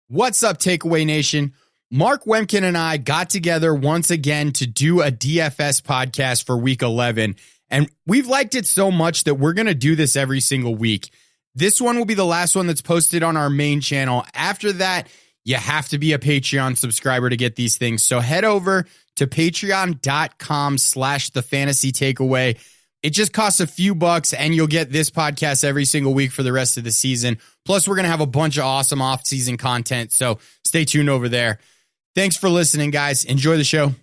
What's up, Takeaway Nation? Mark Wemkin and I got together once again to do a DFS podcast for week 11, and we've liked it so much that we're going to do this every single week. This one will be the last one that's posted on our main channel. After that, you have to be a Patreon subscriber to get these things. So head over to patreon.com/thefantasytakeaway. It just costs a few bucks and you'll get this podcast every single week for the rest of the season. Plus, we're going to have a bunch of awesome off-season content, so stay tuned over there. Thanks for listening, guys. Enjoy the show.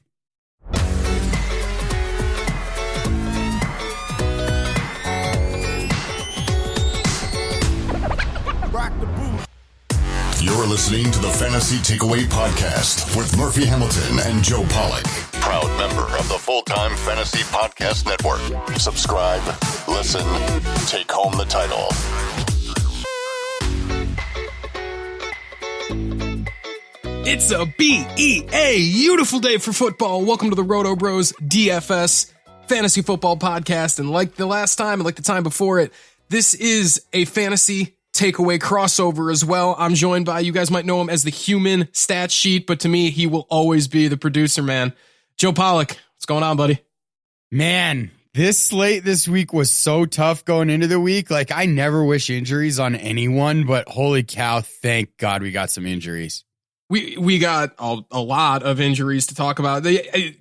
You're listening to the Fantasy Takeaway Podcast with Murphy Hamilton and Joe Pollock. Proud member of the Full-Time Fantasy Podcast Network. Subscribe, listen, take home the title. It's a beautiful day for football. Welcome to the RotoBros DFS Fantasy Football Podcast. And like the last time, and like the time before it, this is a fantasy takeaway crossover as well. I'm joined by, you guys might know him as the human stat sheet, but to me, he will always be the producer, man. Joe Pollock, what's going on, buddy? Man, this slate this week was so tough going into the week. Like, I never wish injuries on anyone, but holy cow, thank God we got some injuries. We got a lot of injuries to talk about.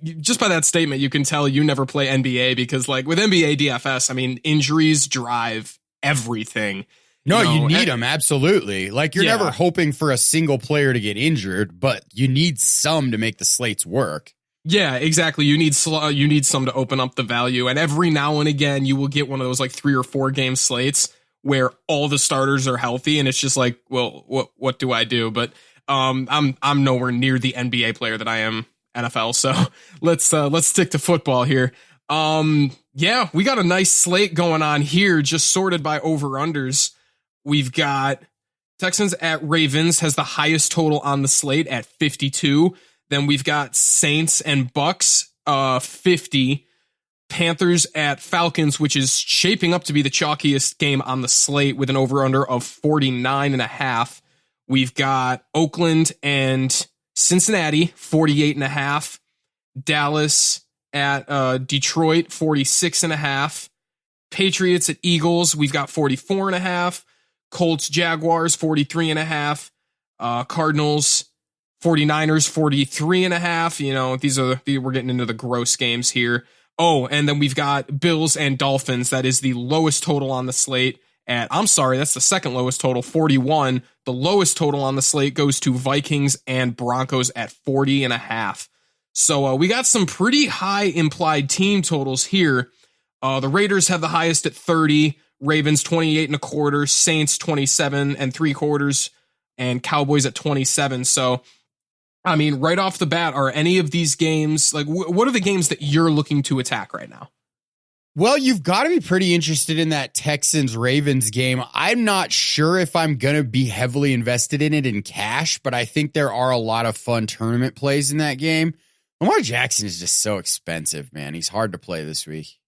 Just by that statement, you can tell you never play NBA because, like, with NBA DFS, I mean, injuries drive everything. No, you need them, absolutely. Like, you're never hoping for a single player to get injured, but you need some to make the slates work. Yeah, exactly. You need some to open up the value, and every now and again, you will get one of those like 3 or 4 game slates where all the starters are healthy, and it's just like, well, what do I do? But I'm nowhere near the NBA player that I am NFL. So let's stick to football here. Yeah, we got a nice slate going on here, just sorted by over-unders. We've got Texans at Ravens has the highest total on the slate at 52. Then we've got Saints and Bucks, 50. Panthers at Falcons, which is shaping up to be the chalkiest game on the slate with an over-under of 49.5. We've got Oakland and Cincinnati, 48.5. Dallas at Detroit, 46.5. Patriots at Eagles, we've got 44.5. Colts, Jaguars, 43.5. Cardinals, 49ers, 43.5. You know, we're getting into the gross games here. Oh, and then we've got Bills and Dolphins. That is the lowest total on the slate that's the second lowest total, 41. The lowest total on the slate goes to Vikings and Broncos at 40.5. So we got some pretty high implied team totals here. The Raiders have the highest at 30. Ravens 28.25, Saints 27.75, and Cowboys at 27. So, I mean, right off the bat, are any of these games, like, what are the games that you're looking to attack right now? Well, you've got to be pretty interested in that Texans-Ravens game. I'm not sure if I'm going to be heavily invested in it in cash, but I think there are a lot of fun tournament plays in that game. Lamar Jackson is just so expensive, man. He's hard to play this week.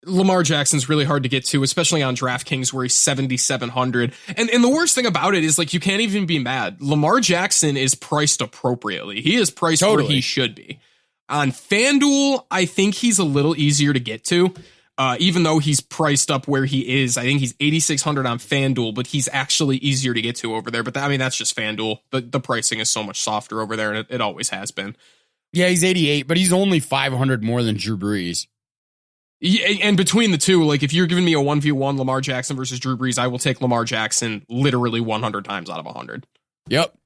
Lamar Jackson's really hard to get to, especially on DraftKings where he's 7,700. And the worst thing about it is, like, you can't even be mad. Lamar Jackson is priced appropriately. He is priced where he should be. On FanDuel, I think he's a little easier to get to. Even though he's priced up where he is, I think he's 8,600 on FanDuel, but he's actually easier to get to over there. But that's just FanDuel. The pricing is so much softer over there, and it always has been. Yeah, he's 88, but he's only 500 more than Drew Brees. Yeah, and between the two, like, if you're giving me a 1v1 Lamar Jackson versus Drew Brees, I will take Lamar Jackson literally 100 times out of 100. Yep.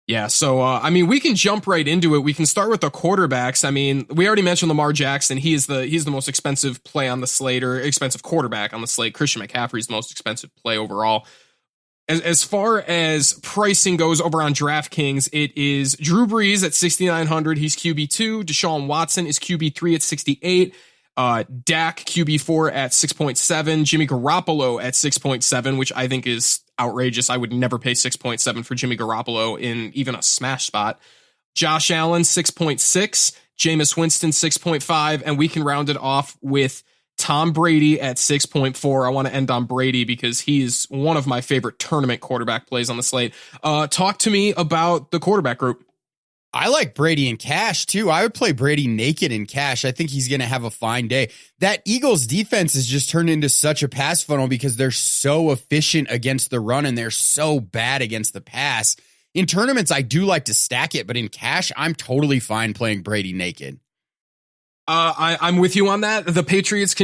Yeah, so, we can jump right into it. We can start with the quarterbacks. I mean, we already mentioned Lamar Jackson. He's the most expensive play on the slate, or expensive quarterback on the slate. Christian McCaffrey's the most expensive play overall. As far as pricing goes over on DraftKings, it is Drew Brees at 6,900. He's QB2. Deshaun Watson is QB3 at 68. Dak QB4 at 6.7. Jimmy Garoppolo at 6.7, which I think is outrageous. I would never pay 6.7 for Jimmy Garoppolo in even a smash spot. Josh Allen 6.6. Jameis Winston 6.5. And we can round it off with Tom Brady at 6.4. I want to end on Brady because he is one of my favorite tournament quarterback plays on the slate. Talk to me about the quarterback group. I like Brady in cash too. I would play Brady naked in cash. I think he's going to have a fine day. That Eagles defense has just turned into such a pass funnel because they're so efficient against the run and they're so bad against the pass. In tournaments, I do like to stack it, but in cash, I'm totally fine playing Brady naked. I'm with you on that. The Patriots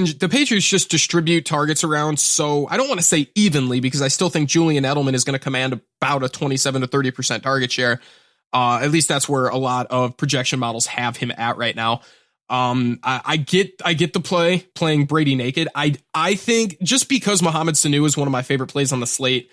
just distribute targets around. So I don't want to say evenly because I still think Julian Edelman is going to command about a 27 to 30% target share. At least that's where a lot of projection models have him at right now. I get the playing Brady naked. I think just because Mohamed Sanu is one of my favorite plays on the slate,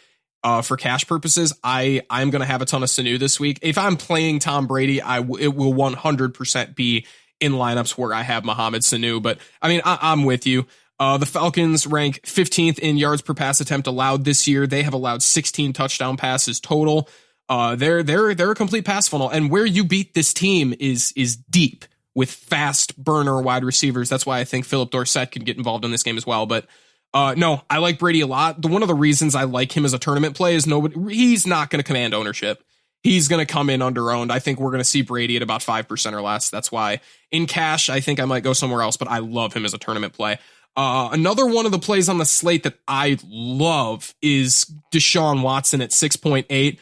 for cash purposes, I'm going to have a ton of Sanu this week. If I'm playing Tom Brady, it will 100% be in lineups where I have Mohamed Sanu. But I mean, I'm with you. The Falcons rank 15th in yards per pass attempt allowed this year. They have allowed 16 touchdown passes total. They're a complete pass funnel, and where you beat this team is deep with fast burner wide receivers. That's why I think Philip Dorsett could get involved in this game as well. But no, I like Brady a lot. One of the reasons I like him as a tournament play is he's not going to command ownership. He's going to come in under owned. I think we're going to see Brady at about 5% or less. That's why in cash, I think I might go somewhere else, but I love him as a tournament play. Another one of the plays on the slate that I love is Deshaun Watson at 6.8.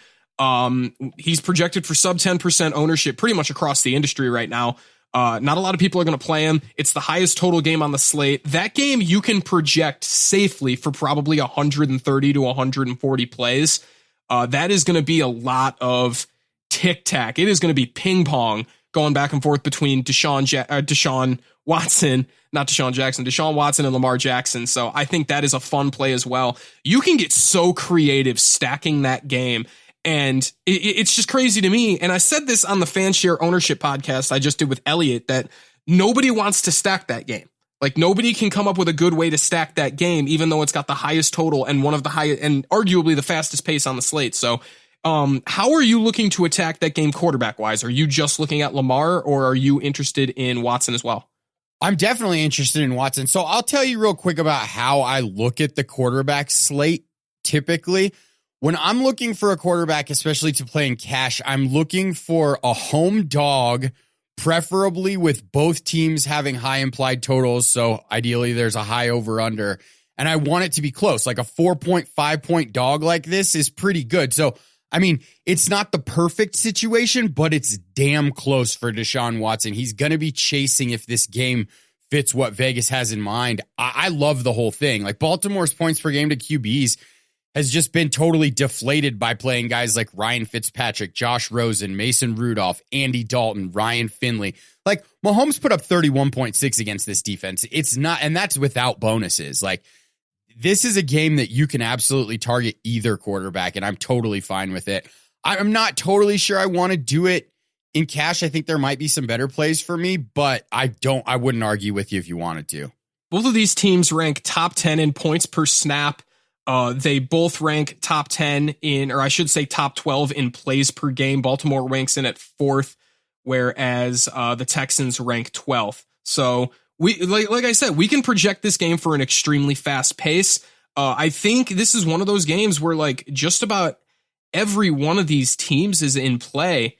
He's projected for sub 10% ownership pretty much across the industry right now. Not a lot of people are going to play him. It's the highest total game on the slate. That game you can project safely for probably 130 to 140 plays. That is going to be a lot of tic-tac. It is going to be ping pong going back and forth between Deshaun Watson and Lamar Jackson. So I think that is a fun play as well. You can get so creative stacking that game. And it's just crazy to me. And I said this on the Fanshare Ownership podcast I just did with Elliot, that nobody wants to stack that game. Like nobody can come up with a good way to stack that game, even though it's got the highest total and one of the highest and arguably the fastest pace on the slate. So how are you looking to attack that game quarterback wise? Are you just looking at Lamar or are you interested in Watson as well? I'm definitely interested in Watson. So I'll tell you real quick about how I look at the quarterback slate typically. When I'm looking for a quarterback, especially to play in cash, I'm looking for a home dog, preferably with both teams having high implied totals. So ideally there's a high over under, and I want it to be close. Like a 4.5 point dog like this is pretty good. So, I mean, it's not the perfect situation, but it's damn close for Deshaun Watson. He's going to be chasing if this game fits what Vegas has in mind. I love the whole thing. Like Baltimore's points per game to QBs has just been totally deflated by playing guys like Ryan Fitzpatrick, Josh Rosen, Mason Rudolph, Andy Dalton, Ryan Finley. Like Mahomes put up 31.6 against this defense. It's not, and that's without bonuses. Like this is a game that you can absolutely target either quarterback, and I'm totally fine with it. I'm not totally sure I want to do it in cash. I think there might be some better plays for me, but I wouldn't argue with you if you wanted to. Both of these teams rank top 10 in points per snap. They both rank top 10 in, or I should say top 12 in plays per game. Baltimore ranks in at 4th, whereas the Texans rank 12th. So we, like I said, we can project this game for an extremely fast pace. I think this is one of those games where like just about every one of these teams is in play.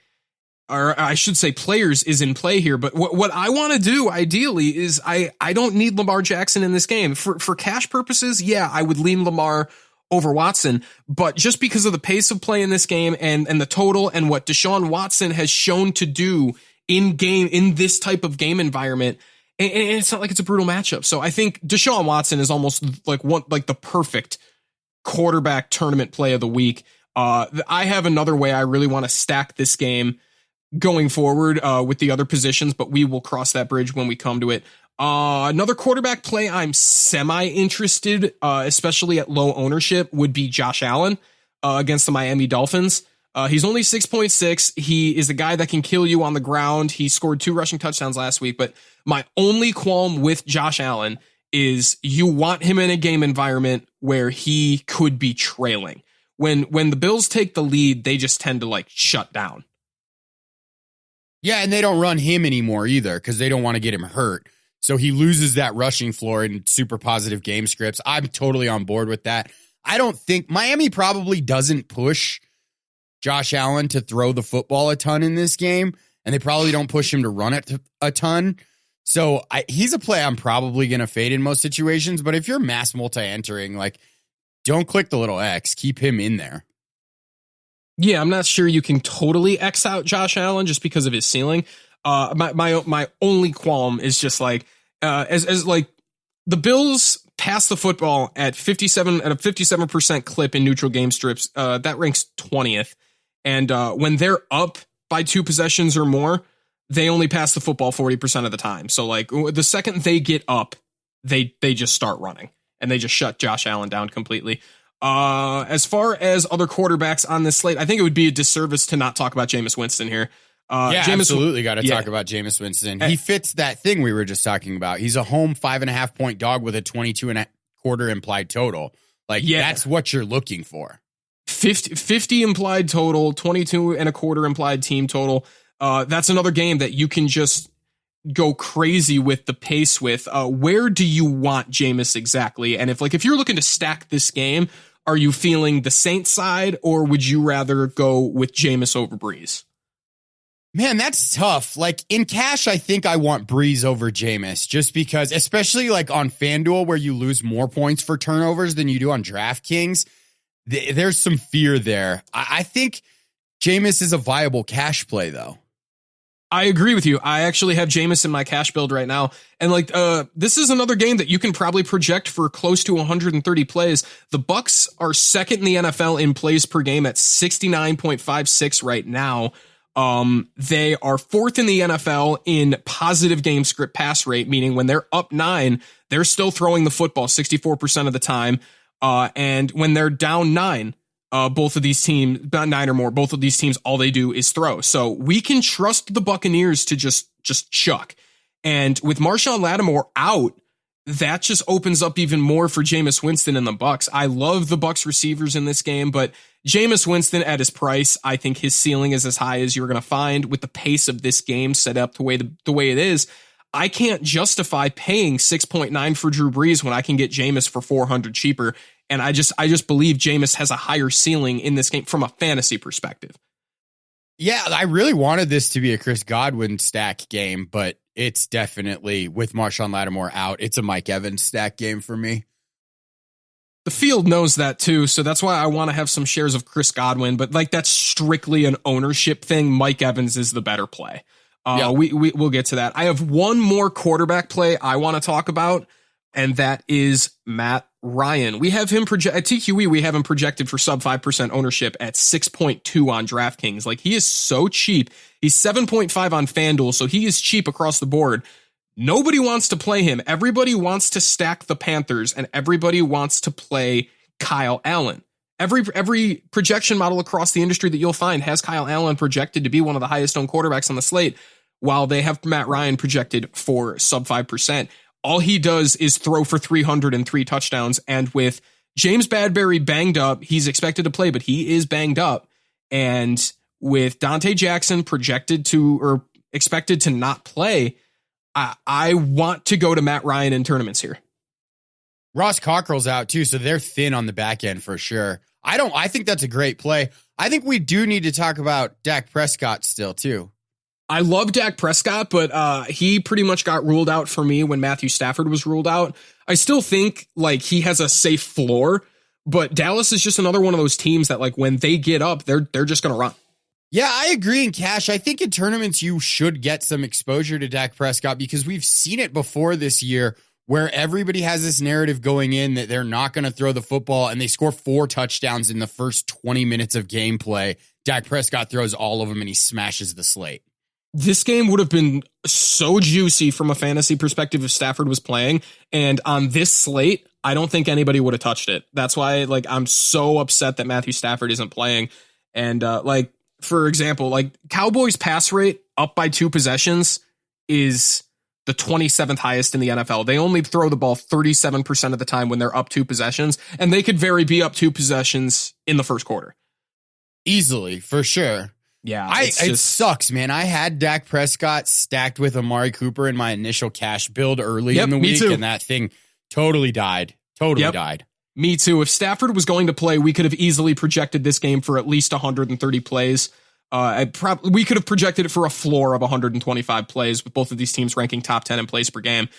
Or I should say players is in play here. But what I want to do ideally is I don't need Lamar Jackson in this game. For cash purposes, yeah, I would lean Lamar over Watson. But just because of the pace of play in this game and the total and what Deshaun Watson has shown to do in this type of game environment, and it's not like it's a brutal matchup. So I think Deshaun Watson is almost like the perfect quarterback tournament play of the week. I have another way I really want to stack this game going forward with the other positions, but we will cross that bridge when we come to it. Another quarterback play I'm semi-interested, especially at low ownership, would be Josh Allen against the Miami Dolphins. He's only 6.6. He is a guy that can kill you on the ground. He scored 2 rushing touchdowns last week, but my only qualm with Josh Allen is you want him in a game environment where he could be trailing. When the Bills take the lead, they just tend to like shut down. Yeah, and they don't run him anymore either because they don't want to get him hurt. So he loses that rushing floor in super positive game scripts. I'm totally on board with that. I don't think Miami probably doesn't push Josh Allen to throw the football a ton in this game, and they probably don't push him to run it a ton. So he's a play I'm probably going to fade in most situations. But if you're mass multi-entering, like, don't click the little X. Keep him in there. Yeah, I'm not sure you can totally X out Josh Allen just because of his ceiling. My only qualm is just like as like the Bills pass the football at a 57% clip in neutral game strips. That ranks 20th, and when they're up by 2 possessions or more, they only pass the football 40% of the time. So like the second they get up, they just start running and they just shut Josh Allen down completely. As far as other quarterbacks on this slate, I think it would be a disservice to not talk about Jameis Winston here. Absolutely got to talk about Jameis Winston. He fits that thing we were just talking about. He's a home 5.5 point dog with a 22.25 implied total. Like, that's what you're looking for. 50 implied total, 22.25 implied team total. That's another game that you can just go crazy with the pace with. Where do you want Jameis exactly? And if you're looking to stack this game, are you feeling the Saints side, or would you rather go with Jameis over Breeze? Man, that's tough. Like in cash, I think I want Breeze over Jameis just because, especially like on FanDuel where you lose more points for turnovers than you do on DraftKings, there's some fear there. I think Jameis is a viable cash play though. I agree with you. I actually have Jameis in my cash build right now. And like, this is another game that you can probably project for close to 130 plays. The Bucks are second in the NFL in plays per game at 69.56 right now. They are fourth in the NFL in positive game script pass rate, meaning when they're up 9, they're still throwing the football 64% of the time. And when they're down 9, both of these teams, about 9 or more, both of these teams, all they do is throw. So we can trust the Buccaneers to just chuck. And with Marshawn Lattimore out, that just opens up even more for Jameis Winston and the Bucks. I love the Bucks receivers in this game, but Jameis Winston at his price, I think his ceiling is as high as you're going to find with the pace of this game set up the way it is. I can't justify paying 6.9 for Drew Brees when I can get Jameis for 400 cheaper. And I just believe Jameis has a higher ceiling in this game from a fantasy perspective. Yeah, I really wanted this to be a Chris Godwin stack game, but it's definitely, with Marshawn Lattimore out, it's a Mike Evans stack game for me. The field knows that too, so that's why I want to have some shares of Chris Godwin, but like that's strictly an ownership thing. Mike Evans is the better play. We'll get to that. I have one more quarterback play I want to talk about, and that is Matt Ryan. We have him at TQE. We have him projected for sub 5% ownership at 6.2 on DraftKings. Like, he is so cheap. He's 7.5 on FanDuel, so he is cheap across the board. Nobody wants to play him. Everybody wants to stack the Panthers, and everybody wants to play Kyle Allen. Every projection model across the industry that you'll find has Kyle Allen projected to be one of the highest owned quarterbacks on the slate, while they have Matt Ryan projected for sub 5%. All he does is throw for 303 touchdowns. And with James Bradbury banged up, he's expected to play, but he is banged up. And with Dante Jackson expected to not play, I want to go to Matt Ryan in tournaments here. Ross Cockrell's out too, so they're thin on the back end for sure. I think that's a great play. I think we do need to talk about Dak Prescott still too. I love Dak Prescott, but he pretty much got ruled out for me when Matthew Stafford was ruled out. I still think like he has a safe floor, but Dallas is just another one of those teams that like when they get up, they're just going to run. Yeah, I agree in cash. I think in tournaments you should get some exposure to Dak Prescott because we've seen it before this year where everybody has this narrative going in that they're not going to throw the football and they score 4 touchdowns in the first 20 minutes of gameplay. Dak Prescott throws all of them and he smashes the slate. This game would have been so juicy from a fantasy perspective if Stafford was playing. And on this slate, I don't think anybody would have touched it. That's why like I'm so upset that Matthew Stafford isn't playing. And like, for example, like Cowboys pass rate up by 2 possessions is the 27th highest in the NFL. They only throw the ball 37% of the time when they're up 2 possessions, and they could very be up 2 possessions in the first quarter. Easily, for sure. Yeah, it sucks, man. I had Dak Prescott stacked with Amari Cooper in my initial cash build early in the week, and that thing totally died. Died. Me too. If Stafford was going to play, we could have easily projected this game for at least 130 plays. We could have projected it for a floor of 125 plays with both of these teams ranking top 10 in plays per game.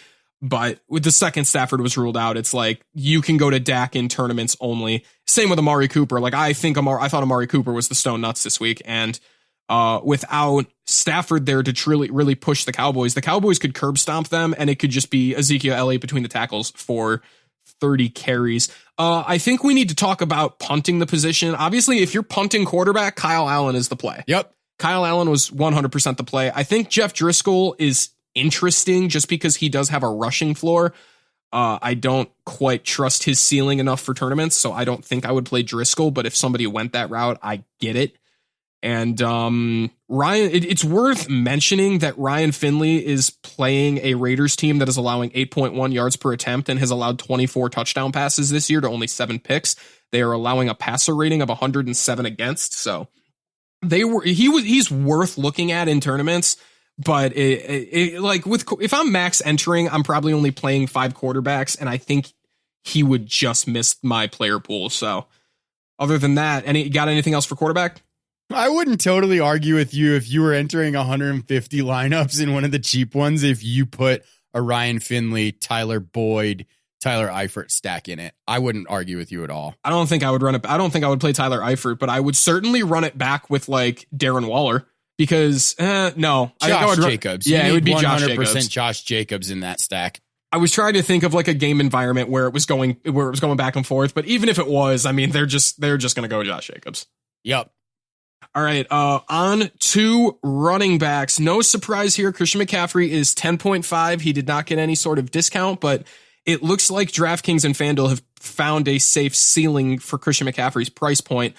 But with the second Stafford was ruled out, it's like you can go to Dak in tournaments only. Same with Amari Cooper. Like I thought Amari Cooper was the stone nuts this week, and without Stafford there to truly really push the Cowboys could curb stomp them, and it could just be Ezekiel Elliott between the tackles for 30 carries. I think we need to talk about punting the position. Obviously, if you're punting quarterback, Kyle Allen is the play. Yep. Kyle Allen was 100% the play. I think Jeff Driscoll is interesting just because he does have a rushing floor. I don't quite trust his ceiling enough for tournaments, so I don't think I would play Driscoll, but if somebody went that route, I get it. And Ryan, it's worth mentioning that Ryan Finley is playing a Raiders team that is allowing 8.1 yards per attempt and has allowed 24 touchdown passes this year to only 7 picks. They are allowing a passer rating of 107 against, so he's worth looking at in tournaments. But if I'm max entering, I'm probably only playing 5 quarterbacks, and I think he would just miss my player pool. So other than that, got anything else for quarterback? I wouldn't totally argue with you if you were entering 150 lineups in one of the cheap ones if you put a Ryan Finley, Tyler Boyd, Tyler Eifert stack in it. I wouldn't argue with you at all. I don't think I would run it. I don't think I would play Tyler Eifert, but I would certainly run it back with like Darren Waller because no. Josh Jacobs. Yeah, it would be 100% Josh Jacobs in that stack. I was trying to think of like a game environment where it was going back and forth, but even if it was, I mean, they're just going to go Josh Jacobs. Yep. All right, on to running backs. No surprise here. Christian McCaffrey is 10.5. He did not get any sort of discount, but it looks like DraftKings and FanDuel have found a safe ceiling for Christian McCaffrey's price point.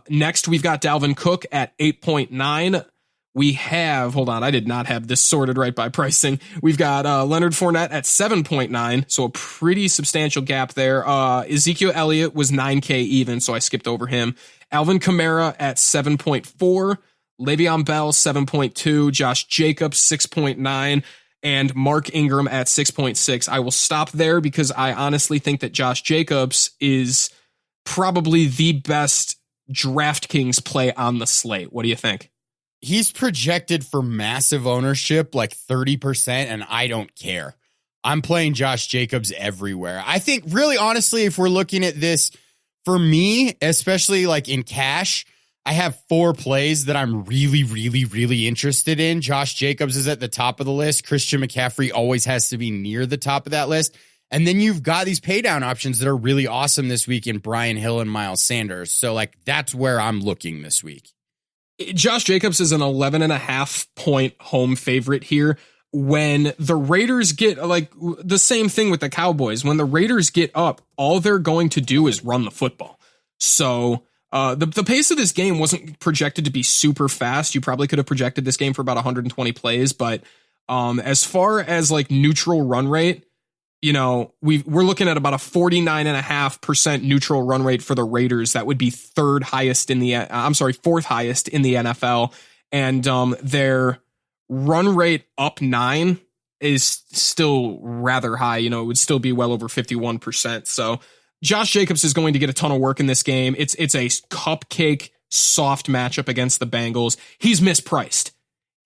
Next, we've got Dalvin Cook at 8.9. We have, hold on, I did not have this sorted right by pricing. We've got Leonard Fournette at 7.9, so a pretty substantial gap there. Ezekiel Elliott was 9K even, so I skipped over him. Alvin Kamara at 7.4, Le'Veon Bell 7.2, Josh Jacobs 6.9, and Mark Ingram at 6.6. I will stop there because I honestly think that Josh Jacobs is probably the best DraftKings play on the slate. What do you think? He's projected for massive ownership, like 30%, and I don't care. I'm playing Josh Jacobs everywhere. I think really honestly, if we're looking at this, for me, especially like in cash, I have 4 plays that I'm really, really, really interested in. Josh Jacobs is at the top of the list. Christian McCaffrey always has to be near the top of that list. And then you've got these pay down options that are really awesome this week in Brian Hill and Miles Sanders. So like that's where I'm looking this week. Josh Jacobs is an 11.5 point home favorite here. When the Raiders get like the same thing with the Cowboys, when the Raiders get up, all they're going to do is run the football. So the pace of this game wasn't projected to be super fast. You probably could have projected this game for about 120 plays. But as far as like neutral run rate, you know, we're looking at about a 49.5% neutral run rate for the Raiders. That would be fourth highest in the NFL. And their run rate up 9 is still rather high. You know, it would still be well over 51%. So Josh Jacobs is going to get a ton of work in this game. It's a cupcake soft matchup against the Bengals. He's mispriced.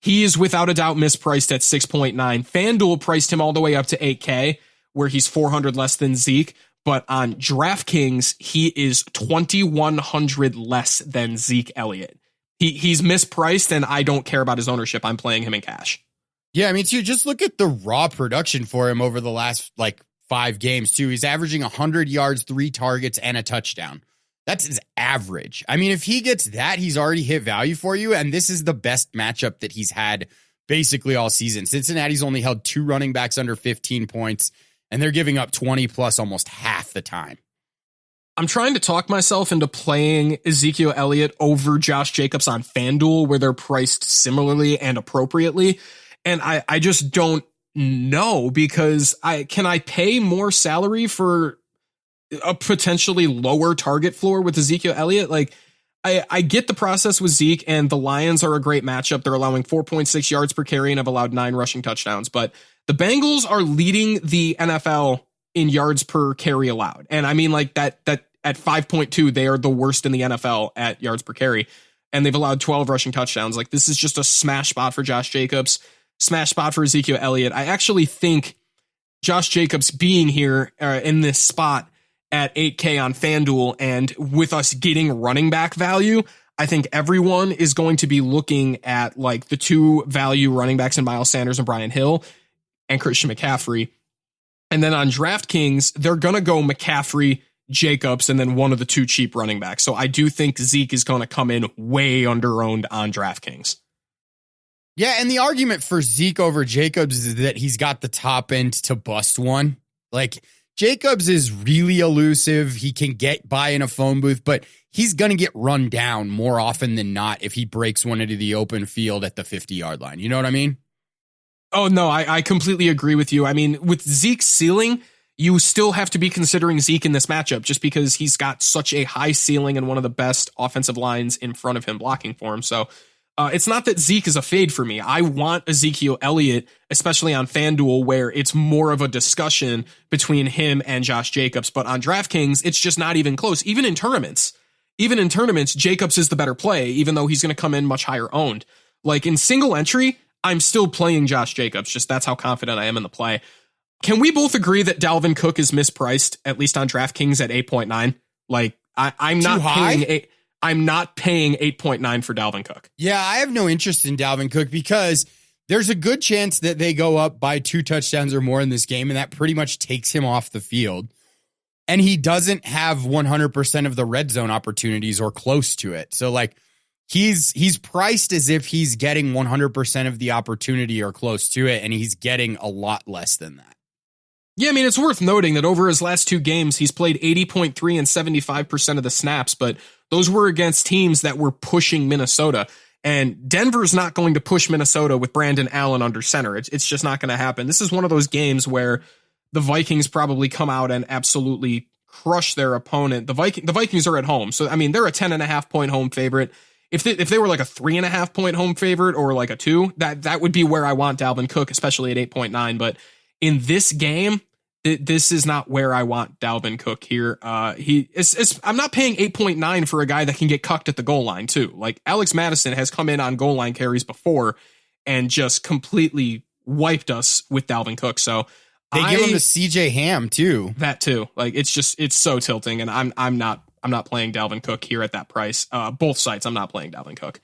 He is without a doubt mispriced at 6.9. FanDuel priced him all the way up to 8K, where he's 400 less than Zeke. But on DraftKings, he is 2,100 less than Zeke Elliott. He's mispriced, and I don't care about his ownership. I'm playing him in cash. Yeah, I mean, too, just look at the raw production for him over the last, 5 games, too. He's averaging 100 yards, 3 targets, and a touchdown. That's his average. I mean, if he gets that, he's already hit value for you, and this is the best matchup that he's had basically all season. Cincinnati's only held 2 running backs under 15 points, and they're giving up 20-plus almost half the time. I'm trying to talk myself into playing Ezekiel Elliott over Josh Jacobs on FanDuel, where they're priced similarly and appropriately. And I just don't know, because can I pay more salary for a potentially lower target floor with Ezekiel Elliott? Like, I get the process with Zeke, and the Lions are a great matchup. They're allowing 4.6 yards per carry and have allowed 9 rushing touchdowns. But the Bengals are leading the NFL in yards per carry allowed. And I mean, like that at 5.2, they are the worst in the NFL at yards per carry. And they've allowed 12 rushing touchdowns. Like, this is just a smash spot for Josh Jacobs, smash spot for Ezekiel Elliott. I actually think Josh Jacobs being here in this spot at 8K on FanDuel, and with us getting running back value, I think everyone is going to be looking at like the 2 value running backs in Miles Sanders and Brian Hill and Christian McCaffrey. And then on DraftKings, they're going to go McCaffrey, Jacobs, and then one of the 2 cheap running backs. So I do think Zeke is going to come in way under-owned on DraftKings. Yeah, and the argument for Zeke over Jacobs is that he's got the top end to bust one. Like, Jacobs is really elusive. He can get by in a phone booth, but he's going to get run down more often than not if he breaks one into the open field at the 50-yard line. You know what I mean? Oh, no, I completely agree with you. I mean, with Zeke's ceiling, you still have to be considering Zeke in this matchup just because he's got such a high ceiling and one of the best offensive lines in front of him blocking for him. So it's not that Zeke is a fade for me. I want Ezekiel Elliott, especially on FanDuel, where it's more of a discussion between him and Josh Jacobs. But on DraftKings, it's just not even close. Even in tournaments, Jacobs is the better play, even though he's going to come in much higher owned. Like in single entry, I'm still playing Josh Jacobs. Just that's how confident I am in the play. Can we both agree that Dalvin Cook is mispriced, at least on DraftKings at 8.9? Like I'm not paying I'm not paying 8.9 for Dalvin Cook. Yeah, I have no interest in Dalvin Cook because there's a good chance that they go up by 2 touchdowns or more in this game, and that pretty much takes him off the field. And he doesn't have 100% of the red zone opportunities or close to it. So, like, he's priced as if he's getting 100% of the opportunity or close to it, and he's getting a lot less than that. Yeah, I mean, it's worth noting that over his last 2 games, he's played 80.3 and 75% of the snaps, but those were against teams that were pushing Minnesota. And Denver's not going to push Minnesota with Brandon Allen under center. It's just not going to happen. This is one of those games where the Vikings probably come out and absolutely crush their opponent. The Vikings are at home. So, I mean, they're a 10.5 point home favorite. If they were like a 3.5 point home favorite or like a 2, that would be where I want Dalvin Cook, especially at 8.9. But in this game, this is not where I want Dalvin Cook here. I'm not paying 8.9 for a guy that can get cucked at the goal line too. Like Alex Madison has come in on goal line carries before and just completely wiped us with Dalvin Cook. So they give him to CJ Ham too. That too. Like it's so tilting, and I'm not playing Dalvin Cook here at that price. Both sites, I'm not playing Dalvin Cook.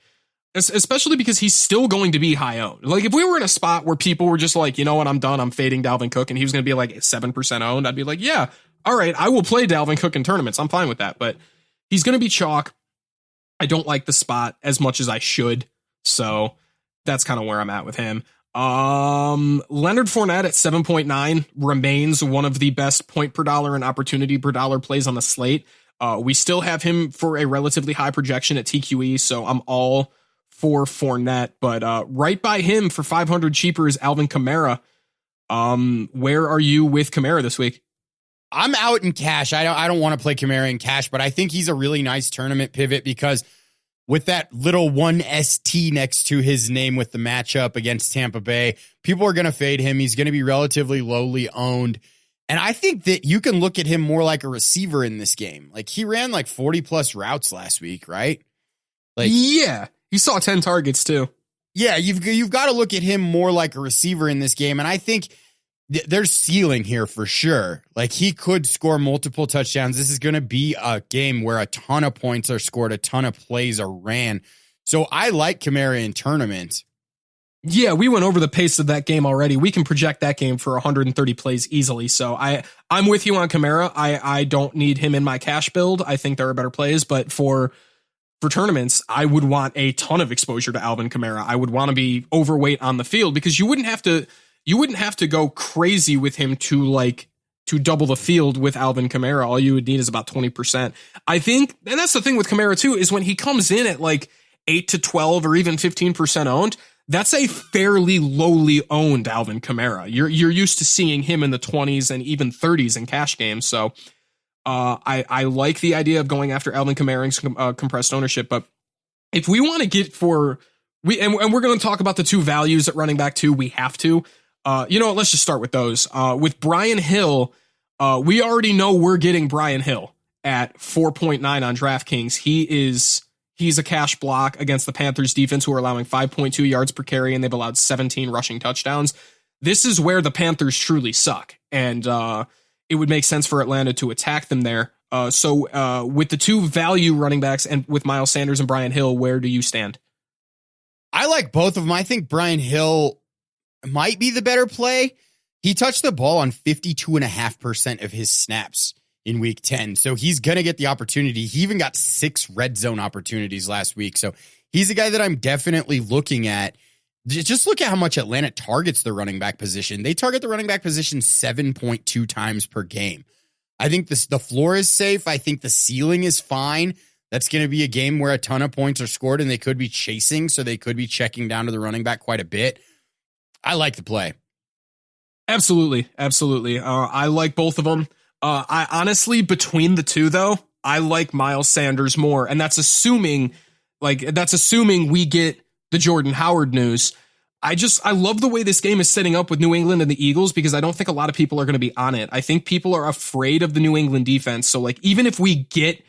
Especially because he's still going to be high owned. Like if we were in a spot where people were just like, you know what, I'm done, I'm fading Dalvin Cook, and he was going to be like 7% owned, I'd be like, yeah, all right, I will play Dalvin Cook in tournaments. I'm fine with that. But he's going to be chalk. I don't like the spot as much as I should. So that's kind of where I'm at with him. Leonard Fournette at 7.9 remains one of the best point per dollar and opportunity per dollar plays on the slate. We still have him for a relatively high projection at TQE. So I'm all for Fournette, but right by him for 500 cheaper is Alvin Kamara. Where are you with Kamara this week? I'm out in cash. I don't want to play Kamara in cash, but I think he's a really nice tournament pivot because with that little 1 ST next to his name with the matchup against Tampa Bay, people are going to fade him. He's going to be relatively lowly owned. And I think that you can look at him more like a receiver in this game. Like he ran like 40 plus routes last week, right? Like, yeah. He saw 10 targets too. Yeah, you've got to look at him more like a receiver in this game, and I think there's ceiling here for sure. Like he could score multiple touchdowns. This is going to be a game where a ton of points are scored, a ton of plays are ran. So I like Kamara in tournament. Yeah, we went over the pace of that game already. We can project that game for 130 plays easily. So I'm with you on Kamara. I don't need him in my cash build. I think there are better plays, but for tournaments, I would want a ton of exposure to Alvin Kamara. I would want to be overweight on the field because you wouldn't have to go crazy with him to double the field with Alvin Kamara. All you would need is about 20%. I think, and that's the thing with Kamara too, is when he comes in at like 8 to 12 or even 15% owned, that's a fairly lowly owned Alvin Kamara. You're used to seeing him in the 20s and even 30s in cash games. So I like the idea of going after Alvin Kamara's compressed ownership, but if we want to get we're going to talk about the two values at running back too, we have to. You know what? Let's just start with those. With Brian Hill, we already know we're getting Brian Hill at 4.9 on DraftKings. He's a cash block against the Panthers defense, who are allowing 5.2 yards per carry, and they've allowed 17 rushing touchdowns. This is where the Panthers truly suck, and it would make sense for Atlanta to attack them there. So with the two value running backs and with Miles Sanders and Brian Hill, where do you stand? I like both of them. I think Brian Hill might be the better play. He touched the ball on 52.5% of his snaps in week 10. So he's going to get the opportunity. He even got 6 red zone opportunities last week. So he's a guy that I'm definitely looking at. Just look at how much Atlanta targets the running back position. They target the running back position 7.2 times per game. I think the floor is safe. I think the ceiling is fine. That's going to be a game where a ton of points are scored and they could be chasing, so they could be checking down to the running back quite a bit. I like the play. Absolutely. Absolutely. I like both of them. I honestly, between the two, though, I like Miles Sanders more. And that's assuming we get the Jordan Howard news. I love the way this game is setting up with New England and the Eagles, because I don't think a lot of people are going to be on it. I think people are afraid of the New England defense. So like, even if we get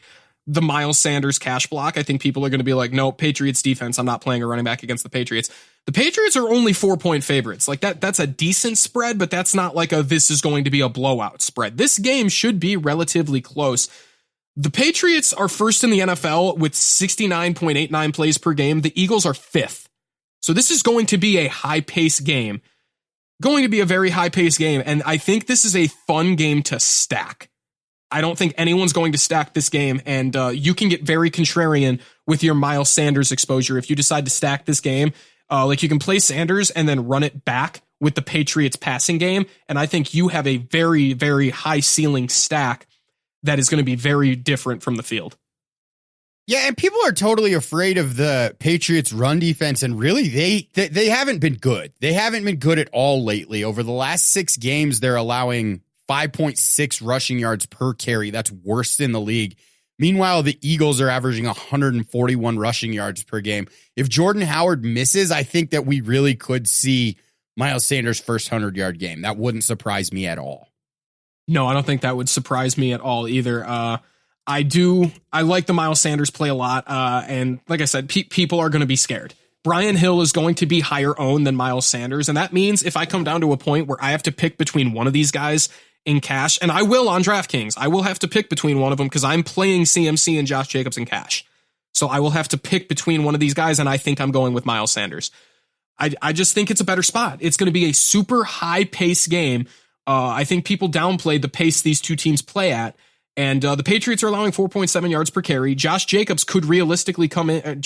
the Miles Sanders cash block, I think people are going to be like, no, Patriots defense, I'm not playing a running back against the Patriots. The Patriots are only 4-point favorites. Like that's a decent spread, but that's not like this is going to be a blowout spread. This game should be relatively close. The Patriots are first in the NFL with 69.89 plays per game. The Eagles are 5th. So this is going to be a high-paced game. Going to be a very high-paced game, and I think this is a fun game to stack. I don't think anyone's going to stack this game, and you can get very contrarian with your Miles Sanders exposure if you decide to stack this game. Like you can play Sanders and then run it back with the Patriots passing game, and I think you have a very, very high ceiling stack that is going to be very different from the field. Yeah, and people are totally afraid of the Patriots' run defense, and really, they haven't been good. They haven't been good at all lately. Over the last 6 games, they're allowing 5.6 rushing yards per carry. That's worst in the league. Meanwhile, the Eagles are averaging 141 rushing yards per game. If Jordan Howard misses, I think that we really could see Miles Sanders' first 100-yard game. That wouldn't surprise me at all. No, I don't think that would surprise me at all either. I like the Miles Sanders play a lot. And like I said, people are going to be scared. Brian Hill is going to be higher owned than Miles Sanders. And that means if I come down to a point where I have to pick between one of these guys in cash, and I will on DraftKings, I will have to pick between one of them because I'm playing CMC and Josh Jacobs in cash. So I will have to pick between one of these guys, and I think I'm going with Miles Sanders. I just think it's a better spot. It's going to be a super high-paced game. I think people downplayed the pace these two teams play at. And the Patriots are allowing 4.7 yards per carry. Josh Jacobs could realistically come in.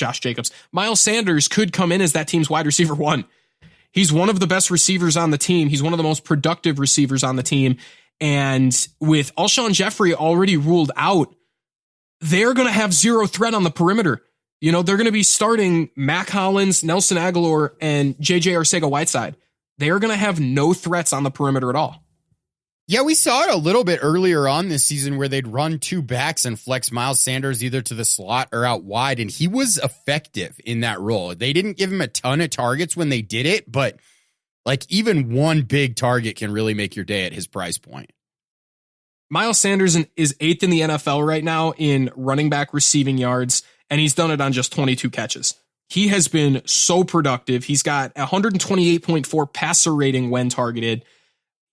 Miles Sanders could come in as that team's wide receiver 1. He's one of the best receivers on the team. He's one of the most productive receivers on the team. And with Alshon Jeffrey already ruled out, they're going to have zero threat on the perimeter. You know, they're going to be starting Mac Hollins, Nelson Aguilar, and JJ Arcega-Whiteside. They are going to have no threats on the perimeter at all. Yeah, we saw it a little bit earlier on this season where they'd run 2 backs and flex Miles Sanders either to the slot or out wide, and he was effective in that role. They didn't give him a ton of targets when they did it, but like even one big target can really make your day at his price point. Miles Sanders is 8th in the NFL right now in running back receiving yards, and he's done it on just 22 catches. He has been so productive. He's got 128.4 passer rating when targeted.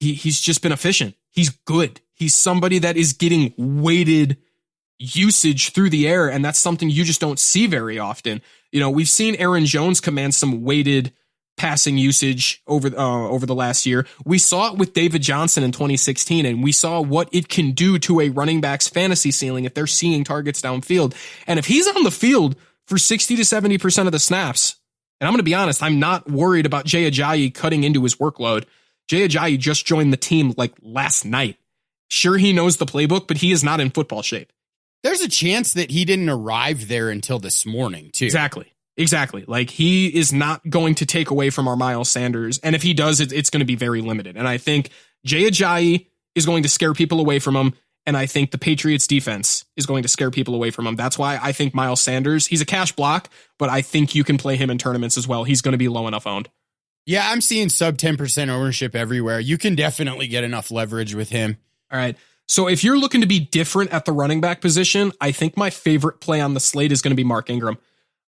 He's just been efficient. He's good. He's somebody that is getting weighted usage through the air, and that's something you just don't see very often. You know, we've seen Aaron Jones command some weighted passing usage over the last year. We saw it with David Johnson in 2016, and we saw what it can do to a running back's fantasy ceiling if they're seeing targets downfield. And if he's on the field for 60 to 70% of the snaps, and I'm going to be honest, I'm not worried about Jay Ajayi cutting into his workload. Jay Ajayi just joined the team like last night. Sure, he knows the playbook, but he is not in football shape. There's a chance that he didn't arrive there until this morning, too. Exactly. Like, he is not going to take away from our Miles Sanders. And if he does, it's going to be very limited. And I think Jay Ajayi is going to scare people away from him. And I think the Patriots defense is going to scare people away from him. That's why I think Miles Sanders, he's a cash block, but I think you can play him in tournaments as well. He's going to be low enough owned. Yeah, I'm seeing sub 10% ownership everywhere. You can definitely get enough leverage with him. All right. So if you're looking to be different at the running back position, I think my favorite play on the slate is going to be Mark Ingram.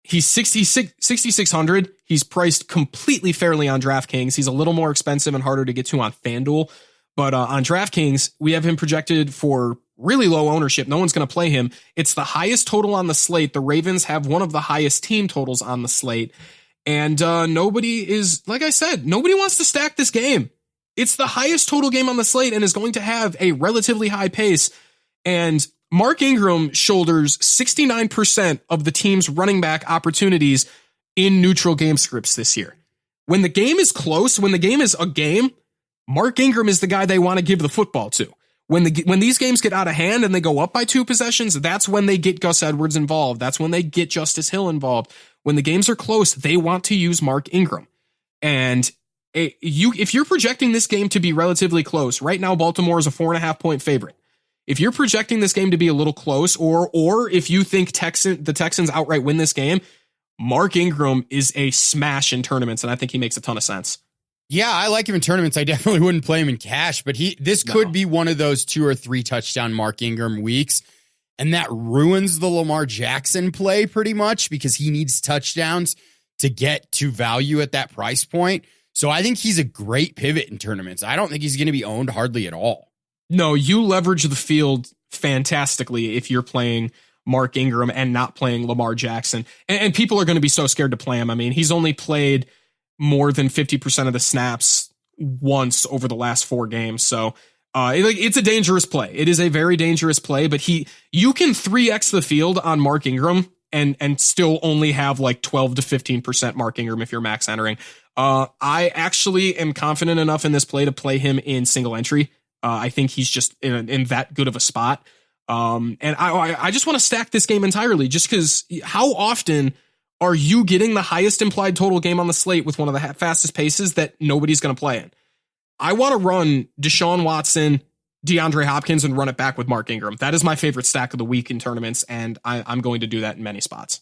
He's 6,600. He's priced completely fairly on DraftKings. He's a little more expensive and harder to get to on FanDuel. But on DraftKings, we have him projected for really low ownership. No one's going to play him. It's the highest total on the slate. The Ravens have one of the highest team totals on the slate. And nobody is, like I said, nobody wants to stack this game. It's the highest total game on the slate and is going to have a relatively high pace. And Mark Ingram shoulders 69% of the team's running back opportunities in neutral game scripts this year. When the game is close, when the game is a game, Mark Ingram is the guy they want to give the football to. When these games get out of hand and they go up by 2 possessions, that's when they get Gus Edwards involved. That's when they get Justice Hill involved. When the games are close, they want to use Mark Ingram. And if you're projecting this game to be relatively close, right now Baltimore is a 4.5 point favorite. If you're projecting this game to be a little close, or if you think the Texans outright win this game, Mark Ingram is a smash in tournaments, and I think he makes a ton of sense. Yeah, I like him in tournaments. I definitely wouldn't play him in cash, but this could be one of those 2 or 3 touchdown Mark Ingram weeks, and that ruins the Lamar Jackson play pretty much because he needs touchdowns to get to value at that price point. So I think he's a great pivot in tournaments. I don't think he's going to be owned hardly at all. No, you leverage the field fantastically if you're playing Mark Ingram and not playing Lamar Jackson. And people are going to be so scared to play him. I mean, he's only played more than 50% of the snaps once over the last 4 games. So it's a dangerous play. It is a very dangerous play, but you can 3x the field on Mark Ingram and still only have like 12 to 15% Mark Ingram if you're max entering. I actually am confident enough in this play to play him in single entry. I think he's just in that good of a spot. And I just want to stack this game entirely just because how often are you getting the highest implied total game on the slate with one of the fastest paces that nobody's going to play in? I want to run Deshaun Watson, DeAndre Hopkins, and run it back with Mark Ingram. That is my favorite stack of the week in tournaments, and I'm going to do that in many spots.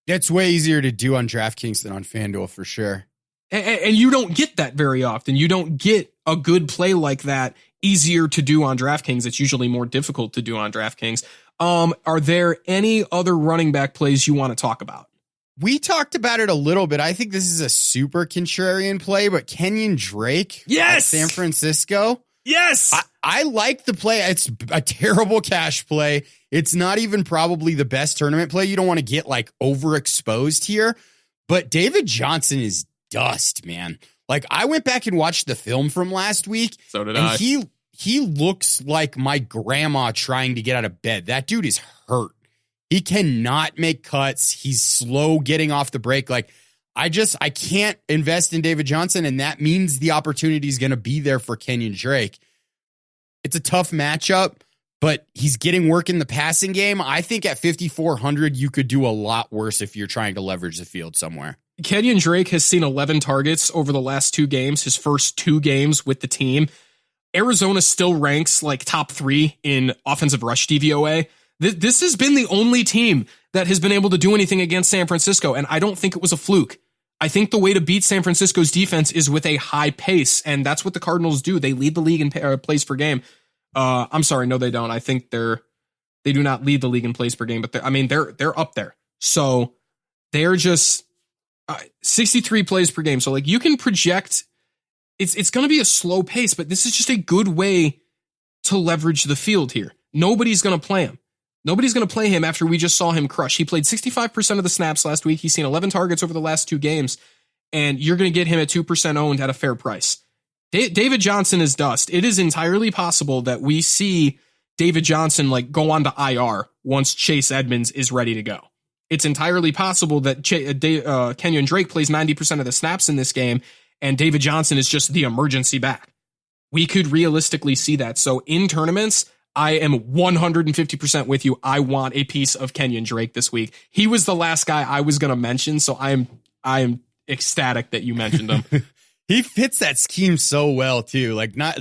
That's way easier to do on DraftKings than on FanDuel for sure. And you don't get that very often. You don't get a good play like that easier to do on DraftKings. It's usually more difficult to do on DraftKings. Are there any other running back plays you want to talk about? We talked about it a little bit. I think this is a super contrarian play, but Kenyon Drake, yes, San Francisco. Yes, I like the play. It's a terrible cash play. It's not even probably the best tournament play. You don't want to get like overexposed here, but David Johnson is dust, man. Like I went back and watched the film from last week. So did I. He looks like my grandma trying to get out of bed. That dude is hurt. He cannot make cuts. He's slow getting off the break. Like I can't invest in David Johnson, and that means the opportunity is going to be there for Kenyon Drake. It's a tough matchup, but he's getting work in the passing game. I think at 5,400, you could do a lot worse if you're trying to leverage the field somewhere. Kenyon Drake has seen 11 targets over the last 2 games, his first 2 games with the team. Arizona still ranks like top 3 in offensive rush DVOA. This has been the only team that has been able to do anything against San Francisco, and I don't think it was a fluke. I think the way to beat San Francisco's defense is with a high pace, and that's what the Cardinals do. They lead the league in plays per game. I'm sorry, no, they don't. I think they do not lead the league in plays per game, but they're up there. So they're just 63 plays per game. So like you can project, it's going to be a slow pace, but this is just a good way to leverage the field here. Nobody's going to play him. Nobody's going to play him after we just saw him crush. He played 65% of the snaps last week. He's seen 11 targets over the last 2 games, and you're going to get him at 2% owned at a fair price. David Johnson is dust. It is entirely possible that we see David Johnson like go on to IR once Chase Edmonds is ready to go. It's entirely possible that Kenyon Drake plays 90% of the snaps in this game, and David Johnson is just the emergency back. We could realistically see that. So in tournaments, I am 150% with you. I want a piece of Kenyon Drake this week. He was the last guy I was going to mention, so I am ecstatic that you mentioned him. He fits that scheme so well too. Like not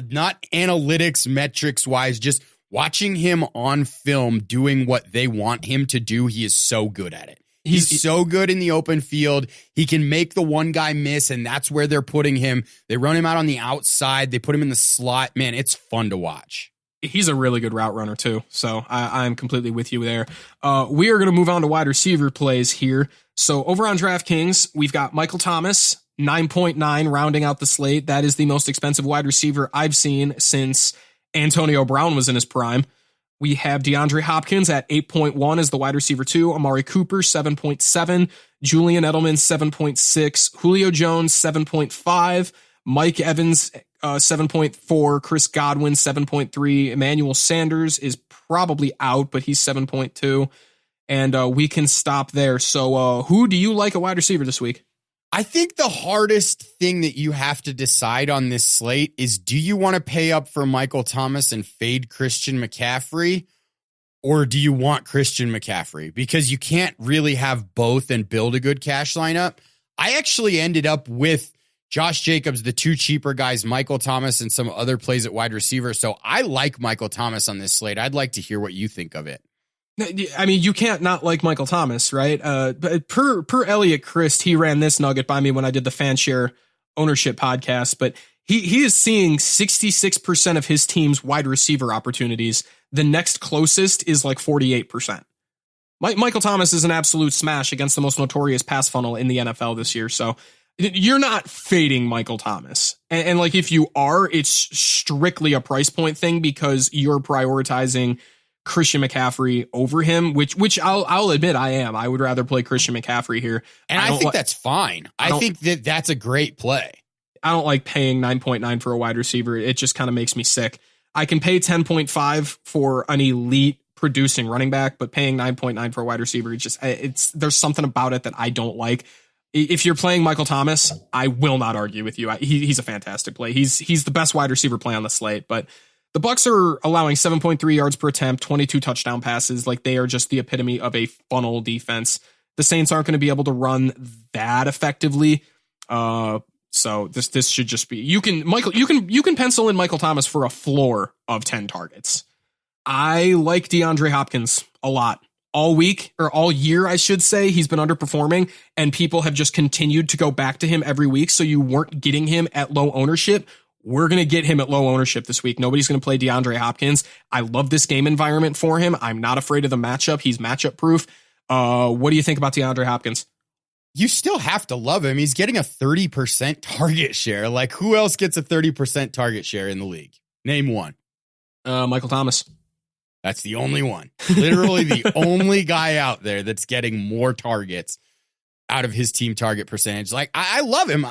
analytics, metrics wise, just watching him on film doing what they want him to do, he is so good at it. He's so good in the open field. He can make the one guy miss, and that's where they're putting him. They run him out on the outside. They put him in the slot. Man, it's fun to watch. He's a really good route runner, too. So I'm completely with you there. We are going to move on to wide receiver plays here. So over on DraftKings, we've got Michael Thomas, 9.9, rounding out the slate. That is the most expensive wide receiver I've seen since Antonio Brown was in his prime. We have DeAndre Hopkins at 8.1 as the wide receiver 2. Amari Cooper, 7.7. Julian Edelman, 7.6. Julio Jones, 7.5. Mike Evans, 7.4. Chris Godwin, 7.3. Emmanuel Sanders is probably out, but he's 7.2. And we can stop there. So who do you like a wide receiver this week? I think the hardest thing that you have to decide on this slate is, do you want to pay up for Michael Thomas and fade Christian McCaffrey, or do you want Christian McCaffrey? Because you can't really have both and build a good cash lineup. I actually ended up with Josh Jacobs, the two cheaper guys, Michael Thomas, and some other plays at wide receiver. So I like Michael Thomas on this slate. I'd like to hear what you think of it. I mean, you can't not like Michael Thomas, right? But per Elliot Christ, he ran this nugget by me when I did the FanShare ownership podcast, but he is seeing 66% of his team's wide receiver opportunities. The next closest is like 48%. Michael Thomas is an absolute smash against the most notorious pass funnel in the NFL this year. So you're not fading Michael Thomas. And like, if you are, it's strictly a price point thing because you're prioritizing Christian McCaffrey over him, which I'll admit I am. I would rather play Christian McCaffrey here. And I think that's fine. I think that's a great play. I don't like paying 9.9 for a wide receiver. It just kind of makes me sick. I can pay 10.5 for an elite producing running back, but paying 9.9 for a wide receiver, there's something about it that I don't like. If you're playing Michael Thomas, I will not argue with you. He's a fantastic play. He's the best wide receiver play on the slate, but the Bucs are allowing 7.3 yards per attempt, 22 touchdown passes. Like, they are just the epitome of a funnel defense. The Saints aren't going to be able to run that effectively. So this should just be, you can pencil in Michael Thomas for a floor of 10 targets. I like DeAndre Hopkins a lot. All week, or all year, I should say, he's been underperforming, and people have just continued to go back to him every week. So you weren't getting him at low ownership. We're going to get him at low ownership this week. Nobody's going to play DeAndre Hopkins. I love this game environment for him. I'm not afraid of the matchup. He's matchup proof. What do you think about DeAndre Hopkins? You still have to love him. He's getting a 30% target share. Like, who else gets a 30% target share in the league? Name one. Michael Thomas. That's the only one. Literally the only guy out there that's getting more targets out of his team target percentage. Like, I love him.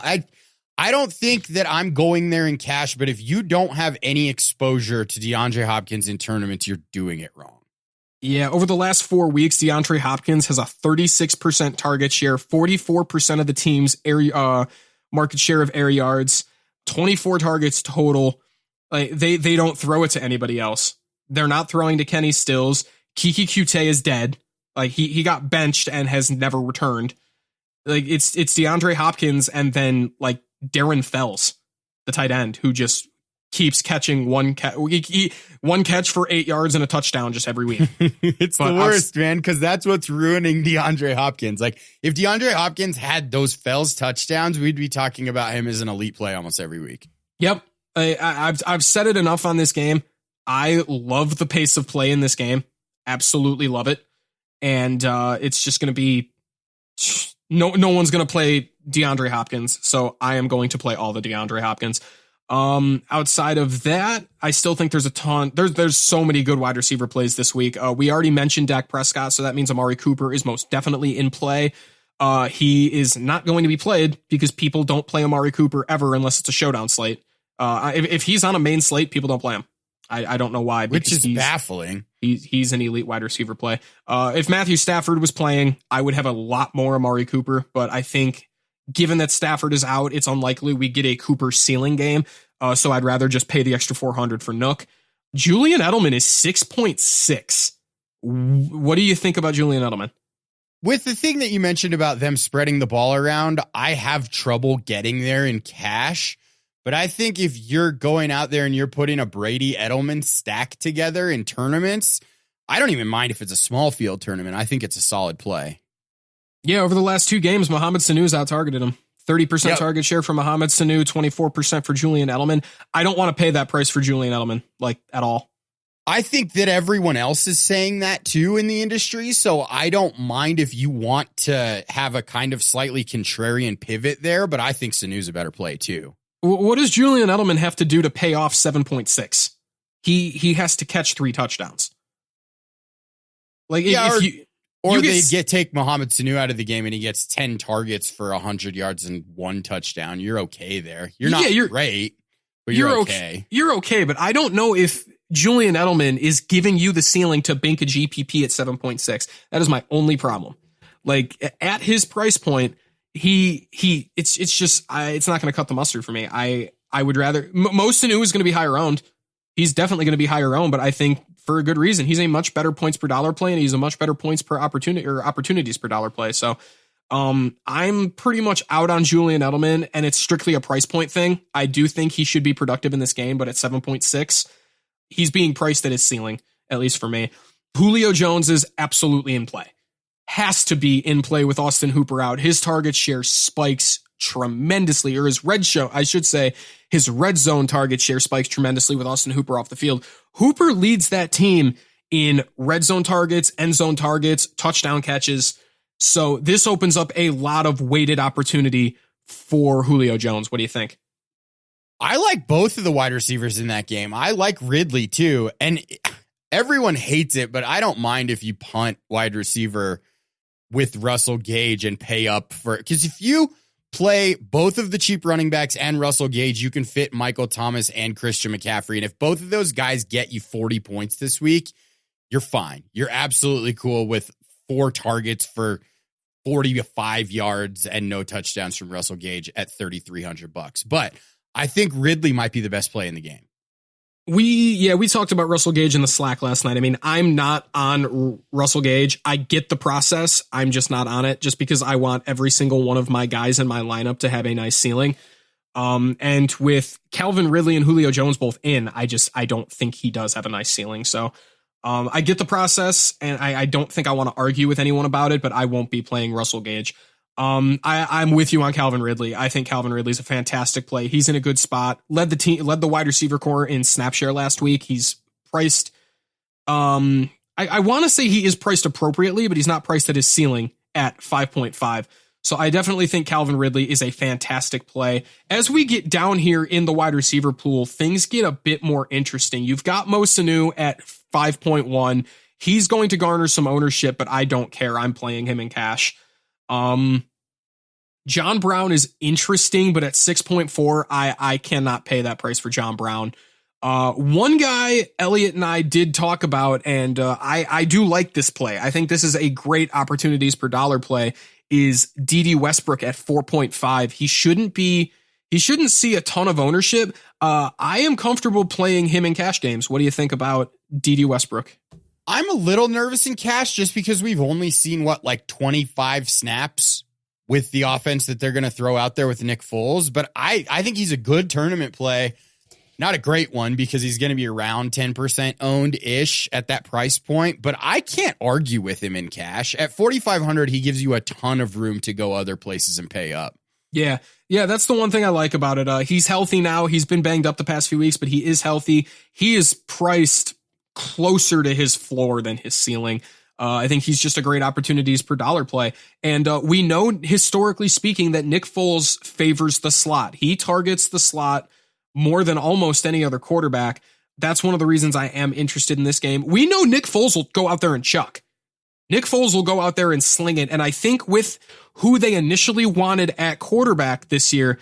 I don't think that I'm going there in cash, but if you don't have any exposure to DeAndre Hopkins in tournaments, you're doing it wrong. Yeah, over the last 4 weeks, DeAndre Hopkins has a 36% target share, 44% of the team's area market share of air yards, 24 targets total. Like, they don't throw it to anybody else. They're not throwing to Kenny Stills. Kiki Qt is dead. Like, he got benched and has never returned. Like, it's DeAndre Hopkins and then like Darren Fells, the tight end, who just keeps catching one catch for 8 yards and a touchdown just every week. It's the worst, man, because that's what's ruining DeAndre Hopkins. Like, if DeAndre Hopkins had those Fells touchdowns, we'd be talking about him as an elite play almost every week. Yep. I've said it enough on this game. I love the pace of play in this game. Absolutely love it. And it's just going to be no one's going to play DeAndre Hopkins. So I am going to play all the DeAndre Hopkins. Outside of that, I still think there's a ton. There's so many good wide receiver plays this week. We already mentioned Dak Prescott, so that means Amari Cooper is most definitely in play. He is not going to be played because people don't play Amari Cooper ever unless it's a showdown slate. If he's on a main slate, people don't play him. I don't know why, which is baffling. He's an elite wide receiver play. If Matthew Stafford was playing, I would have a lot more Amari Cooper, but I think given that Stafford is out, it's unlikely we get a Cooper ceiling game. So I'd rather just pay the extra $400 for Nook. Julian Edelman is 6.6. What do you think about Julian Edelman? With the thing that you mentioned about them spreading the ball around, I have trouble getting there in cash But I think if you're going out there and you're putting a Brady Edelman stack together in tournaments, I don't even mind if it's a small field tournament. I think it's a solid play. Yeah, over the last 2 games, Mohamed Sanu's out-targeted him. 30% target share for Mohamed Sanu, 24% for Julian Edelman. I don't want to pay that price for Julian Edelman, like, at all. I think that everyone else is saying that too in the industry, so I don't mind if you want to have a kind of slightly contrarian pivot there, but I think Sanu's a better play too. What does Julian Edelman have to do to pay off 7.6? He has to catch 3 touchdowns. Like, take Mohamed Sanu out of the game and he gets 10 targets for 100 yards and 1 touchdown. You're okay there. You're not great, but you're okay. You're okay, but I don't know if Julian Edelman is giving you the ceiling to bank a GPP at 7.6. That is my only problem. Like, at his price point, it's not going to cut the mustard for me. I would rather most Sanu is going to be higher owned. He's definitely going to be higher owned, but I think for a good reason. He's a much better points per dollar play, and he's a much better points per opportunity or opportunities per dollar play. So I'm pretty much out on Julian Edelman, and it's strictly a price point thing. I do think he should be productive in this game, but at 7.6, he's being priced at his ceiling, at least for me. Julio Jones is absolutely in play. Has to be in play with Austin Hooper out. His target share spikes tremendously, or his red zone target share spikes tremendously with Austin Hooper off the field. Hooper leads that team in red zone targets, end zone targets, touchdown catches. So this opens up a lot of weighted opportunity for Julio Jones. What do you think? I like both of the wide receivers in that game. I like Ridley too. And everyone hates it, but I don't mind if you punt wide receiver with Russell Gage and pay up for, because if you play both of the cheap running backs and Russell Gage, you can fit Michael Thomas and Christian McCaffrey. And if both of those guys get you 40 points this week, you're fine. You're absolutely cool with 4 targets for 45 yards and no touchdowns from Russell Gage at $3,300. But I think Ridley might be the best play in the game. We talked about Russell Gage in the Slack last night. I mean, I'm not on Russell Gage. I get the process. I'm just not on it just because I want every single one of my guys in my lineup to have a nice ceiling. And with Calvin Ridley and Julio Jones both in, I don't think he does have a nice ceiling. So I get the process, and I don't think I want to argue with anyone about it, but I won't be playing Russell Gage. I'm with you on Calvin Ridley. I think Calvin Ridley's a fantastic play. He's in a good spot. Led the wide receiver core in snap share last week. He's priced. I want to say he is priced appropriately, but he's not priced at his ceiling at 5.5. So I definitely think Calvin Ridley is a fantastic play. As we get down here in the wide receiver pool, things get a bit more interesting. You've got Mo Sanu at 5.1. He's going to garner some ownership, but I don't care. I'm playing him in cash. John Brown is interesting, but at 6.4, I cannot pay that price for John Brown. One guy Elliot and I did talk about, and I do like this play. I think this is a great opportunities per dollar play, is D.D. Westbrook at 4.5. He shouldn't see a ton of ownership. I am comfortable playing him in cash games. What do you think about D.D. Westbrook? I'm a little nervous in cash just because we've only seen 25 snaps with the offense that they're going to throw out there with Nick Foles. But I think he's a good tournament play. Not a great one because he's going to be around 10% owned ish at that price point. But I can't argue with him in cash. At 4,500, he gives you a ton of room to go other places and pay up. Yeah, that's the one thing I like about it. He's healthy now. He's been banged up the past few weeks, but he is healthy. He is priced closer to his floor than his ceiling. I think he's just a great opportunities per dollar play. And we know, historically speaking, that Nick Foles favors the slot. He targets the slot more than almost any other quarterback. That's one of the reasons I am interested in this game. We know Nick Foles will go out there and chuck. Nick Foles will go out there and sling it. And I think with who they initially wanted at quarterback this year,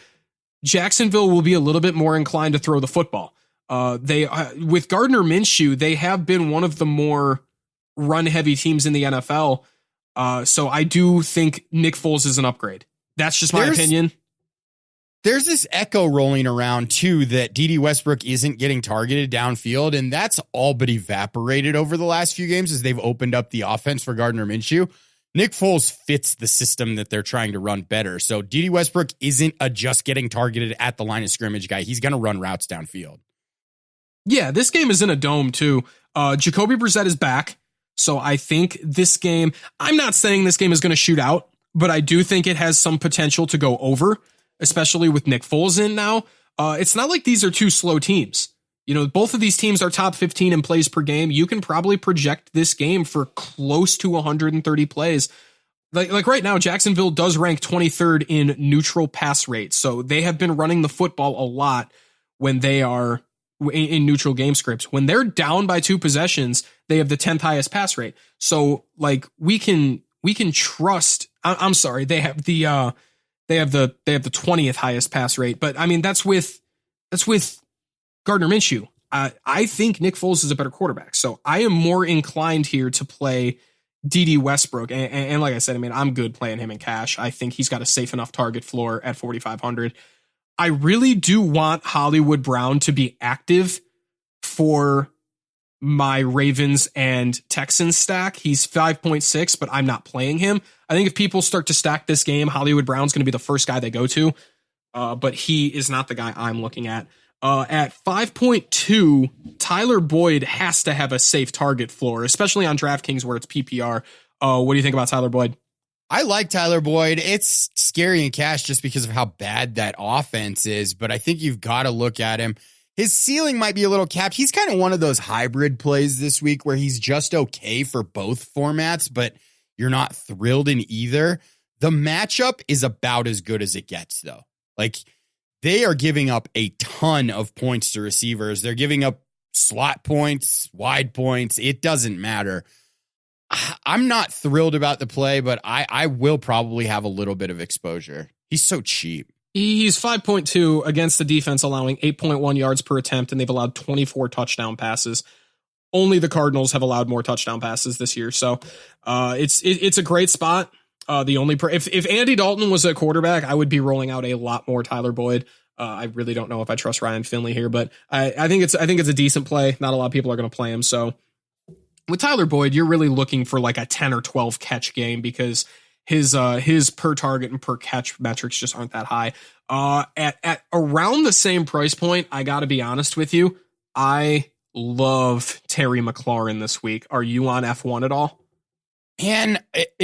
Jacksonville will be a little bit more inclined to throw the football. With Gardner Minshew, they have been one of the more run-heavy teams in the NFL. So I do think Nick Foles is an upgrade. That's just my opinion. There's this echo rolling around, too, that D.D. Westbrook isn't getting targeted downfield, and that's all but evaporated over the last few games as they've opened up the offense for Gardner Minshew. Nick Foles fits the system that they're trying to run better. So D.D. Westbrook isn't a just getting targeted at the line of scrimmage guy. He's going to run routes downfield. Yeah, this game is in a dome too. Jacoby Brissett is back. So I think this game, I'm not saying this game is going to shoot out, but I do think it has some potential to go over, especially with Nick Foles in now. It's not like these are two slow teams. You know, both of these teams are top 15 in plays per game. You can probably project this game for close to 130 plays. Like right now, Jacksonville does rank 23rd in neutral pass rate. So they have been running the football a lot when they are in neutral game scripts. When they're down by 2 possessions, they have the 10th highest pass rate. So like we can trust. I'm sorry, they have the 20th highest pass rate. But I mean that's with Gardner Minshew. I think Nick Foles is a better quarterback. So I am more inclined here to play D.D. Westbrook. And like I said, I mean, I'm good playing him in cash. I think he's got a safe enough target floor at 4,500. I really do want Hollywood Brown to be active for my Ravens and Texans stack. He's 5.6, but I'm not playing him. I think if people start to stack this game, Hollywood Brown's going to be the first guy they go to. But he is not the guy I'm looking at. At 5.2, Tyler Boyd has to have a safe target floor, especially on DraftKings where it's PPR. What do you think about Tyler Boyd? I like Tyler Boyd. It's scary in cash just because of how bad that offense is, but I think you've got to look at him. His ceiling might be a little capped. He's kind of one of those hybrid plays this week where he's just okay for both formats, but you're not thrilled in either. The matchup is about as good as it gets, though. Like, they are giving up a ton of points to receivers. They're giving up slot points, wide points. It doesn't matter. I'm not thrilled about the play, but I will probably have a little bit of exposure. He's so cheap. He's 5.2 against the defense, allowing 8.1 yards per attempt, and they've allowed 24 touchdown passes. Only the Cardinals have allowed more touchdown passes this year. So it's a great spot. If Andy Dalton was a quarterback, I would be rolling out a lot more Tyler Boyd. I really don't know if I trust Ryan Finley here, but I think it's a decent play. Not a lot of people are going to play him. So with Tyler Boyd, you're really looking for like a 10 or 12 catch game because his per target and per catch metrics just aren't that high. At around the same price point, I got to be honest with you, I love Terry McLaurin this week. Are you on F1 at all? And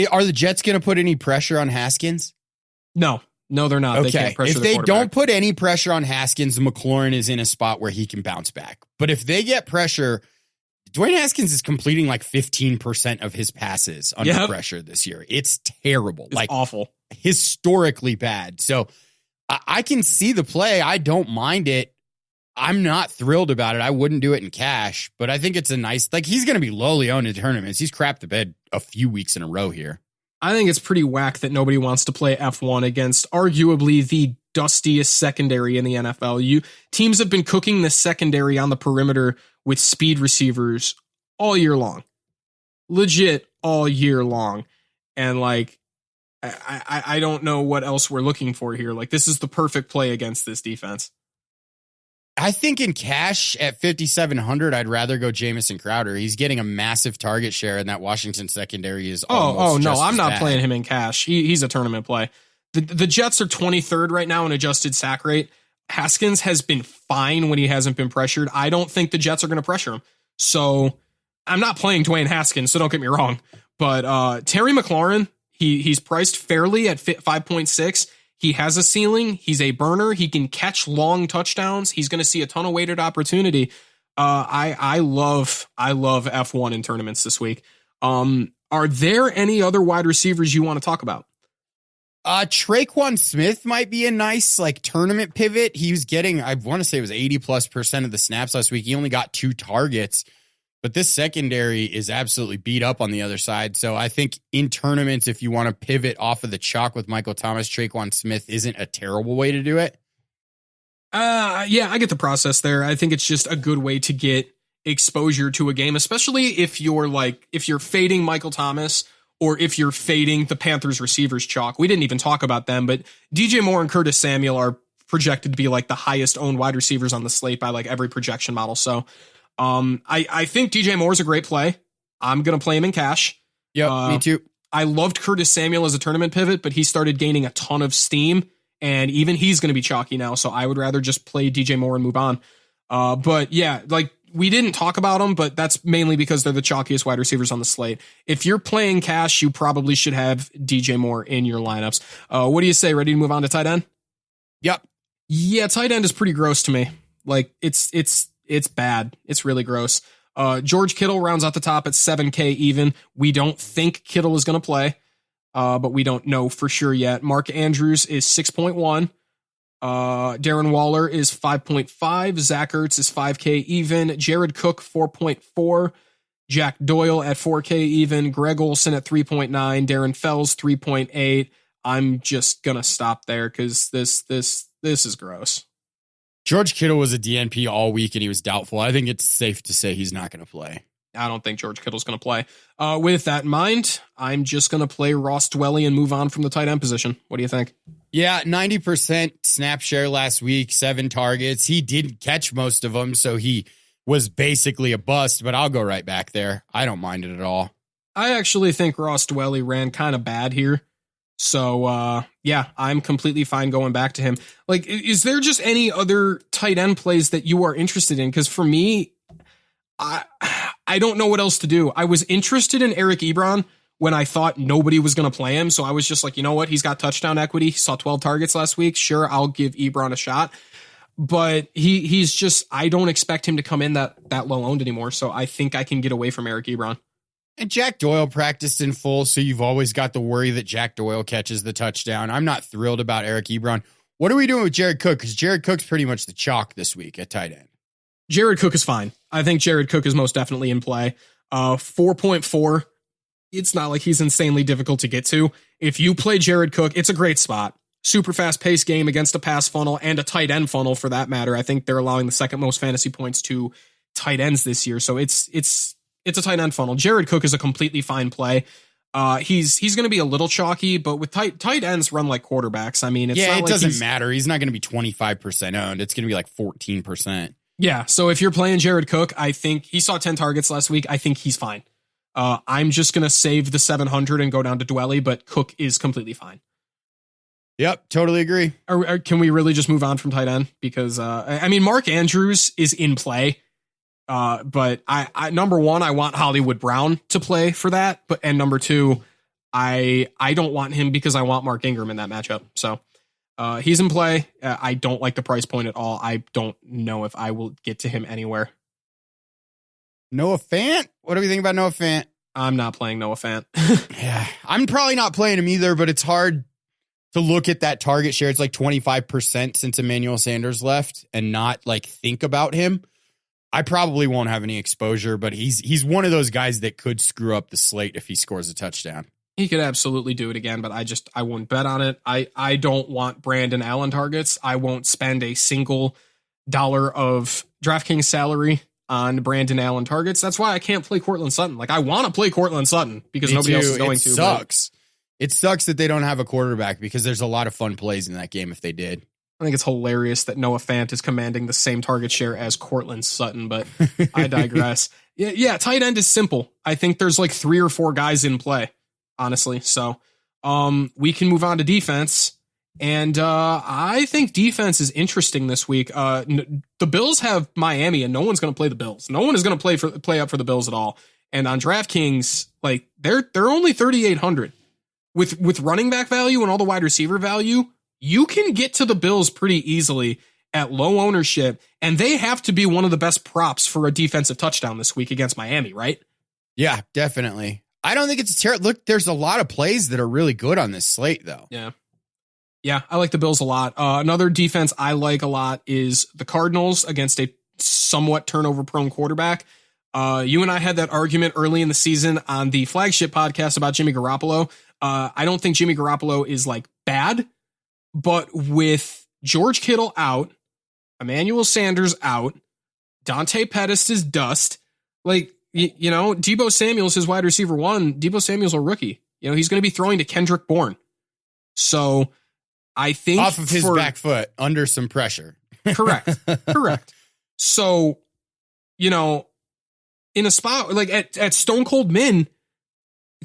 are the Jets going to put any pressure on Haskins? No, they're not. Okay. They can't pressure if they don't put any pressure on Haskins, McLaurin is in a spot where he can bounce back. But if they get pressure, Dwayne Haskins is completing like 15% of his passes under pressure this year. It's terrible. It's awful. Historically bad. So I can see the play. I don't mind it. I'm not thrilled about it. I wouldn't do it in cash, but I think it's a nice, like he's going to be lowly owned in tournaments. He's crapped the bed a few weeks in a row here. I think it's pretty whack that nobody wants to play F1 against arguably the dustiest secondary in the NFL. Teams have been cooking the secondary on the perimeter with speed receivers all year long. Legit all year long. And like, I don't know what else we're looking for here. Like, this is the perfect play against this defense. I think in cash at 5,700, I'd rather go Jamison Crowder. He's getting a massive target share, and that Washington secondary is almost no, just I'm as not bad. playing him in cash. He's a tournament play. The Jets are 23rd right now in adjusted sack rate. Haskins has been fine when he hasn't been pressured. I don't think the Jets are going to pressure him. So I'm not playing Dwayne Haskins, so don't get me wrong. But Terry McLaurin, he's priced fairly at 5.6. He has a ceiling. He's a burner. He can catch long touchdowns. He's going to see a ton of weighted opportunity. I love F1 in tournaments this week. Are there any other wide receivers you want to talk about? Traquan Smith might be a nice like tournament pivot. He was getting, I want to say it was 80+% of the snaps last week. He only got 2 targets. But this secondary is absolutely beat up on the other side. So I think in tournaments, if you want to pivot off of the chalk with Michael Thomas, Traquan Smith isn't a terrible way to do it. Yeah, I get the process there. I think it's just a good way to get exposure to a game, especially if you're fading Michael Thomas or if you're fading the Panthers receivers chalk. We didn't even talk about them, but DJ Moore and Curtis Samuel are projected to be like the highest owned wide receivers on the slate by like every projection model. So I think DJ Moore is a great play. I'm going to play him in cash. Yep, me too. I loved Curtis Samuel as a tournament pivot, but he started gaining a ton of steam, and even he's going to be chalky now. So I would rather just play DJ Moore and move on. But yeah, like we didn't talk about them, but that's mainly because they're the chalkiest wide receivers on the slate. If you're playing cash, you probably should have DJ Moore in your lineups. What do you say? Ready to move on to tight end? Yep. Yeah, tight end is pretty gross to me. Like it's bad. It's really gross. George Kittle rounds out the top at 7K even. We don't think Kittle is going to play, but we don't know for sure yet. Mark Andrews is 6.1. Darren Waller is 5.5. Zach Ertz is 5K even. Jared Cook 4.4. Jack Doyle at 4K even. Greg Olsen at 3.9. Darren Fells 3.8. I'm just gonna stop there because this is gross. George Kittle was a DNP all week and he was doubtful. I think it's safe to say he's not going to play. I don't think George Kittle's going to play. With that in mind, I'm just going to play Ross Dwelly and move on from the tight end position. What do you think? Yeah, 90% snap share last week, 7 targets. He didn't catch most of them, so he was basically a bust, but I'll go right back there. I don't mind it at all. I actually think Ross Dwelly ran kind of bad here. So, yeah, I'm completely fine going back to him. Like, is there just any other tight end plays that you are interested in? Because for me, I don't know what else to do. I was interested in Eric Ebron when I thought nobody was going to play him. So I was just like, you know what? He's got touchdown equity. He saw 12 targets last week. Sure, I'll give Ebron a shot. But he's just, I don't expect him to come in that low owned anymore. So I think I can get away from Eric Ebron. And Jack Doyle practiced in full, so you've always got the worry that Jack Doyle catches the touchdown. I'm not thrilled about Eric Ebron. What are we doing with Jared Cook? Because Jared Cook's pretty much the chalk this week at tight end. Jared Cook is fine. I think Jared Cook is most definitely in play. 4.4. It's not like he's insanely difficult to get to. If you play Jared Cook, it's a great spot. Super fast paced game against a pass funnel and a tight end funnel for that matter. I think they're allowing the second most fantasy points to tight ends this year. So it's a tight end funnel. Jared Cook is a completely fine play. He's going to be a little chalky, but with tight ends run like quarterbacks. I mean, it doesn't matter. He's not going to be 25% owned. It's going to be like 14%. Yeah. So if you're playing Jared Cook, I think he saw 10 targets last week. I think he's fine. I'm just going to save the 700 and go down to Dwelly, but Cook is completely fine. Yep. Totally agree. Can we really just move on from tight end? Because, I mean, Mark Andrews is in play. But I number one, I want Hollywood Brown to play for that. And number two, I don't want him because I want Mark Ingram in that matchup. So, he's in play. I don't like the price point at all. I don't know if I will get to him anywhere. Noah Fant? What do we think about Noah Fant? I'm not playing Noah Fant. Yeah, I'm probably not playing him either, but it's hard to look at that target share. It's like 25% since Emmanuel Sanders left and not like think about him. I probably won't have any exposure, but he's one of those guys that could screw up the slate if he scores a touchdown. He could absolutely do it again, but I won't bet on it. I don't want Brandon Allen targets. I won't spend a single dollar of DraftKings salary on Brandon Allen targets. That's why I can't play Cortland Sutton. Like, I want to play Cortland Sutton because nobody else is going to. Sucks. It sucks that they don't have a quarterback because there's a lot of fun plays in that game if they did. I think it's hilarious that Noah Fant is commanding the same target share as Cortland Sutton, but I digress. Yeah, tight end is simple. I think there's like 3 or 4 guys in play, honestly. So we can move on to defense. And I think defense is interesting this week. The Bills have Miami, and no one's going to play the Bills. No one is going to play up for the Bills at all. And on DraftKings, like they're only 3,800 with running back value and all the wide receiver value. You can get to the Bills pretty easily at low ownership, and they have to be one of the best props for a defensive touchdown this week against Miami, right? Yeah, definitely. I don't think it's terrible. Look, there's a lot of plays that are really good on this slate, though. Yeah, I like the Bills a lot. Another defense I like a lot is the Cardinals against a somewhat turnover-prone quarterback. You and I had that argument early in the season on the flagship podcast about Jimmy Garoppolo. I don't think Jimmy Garoppolo is like bad, but with George Kittle out, Emmanuel Sanders out, Dante Pettis is dust. Like, you know, Deebo Samuel's his wide receiver 1. Deebo Samuel's a rookie. You know, he's going to be throwing to Kendrick Bourne. So I think off of his back foot under some pressure. Correct. So, you know, in a spot like at Stone Cold Min,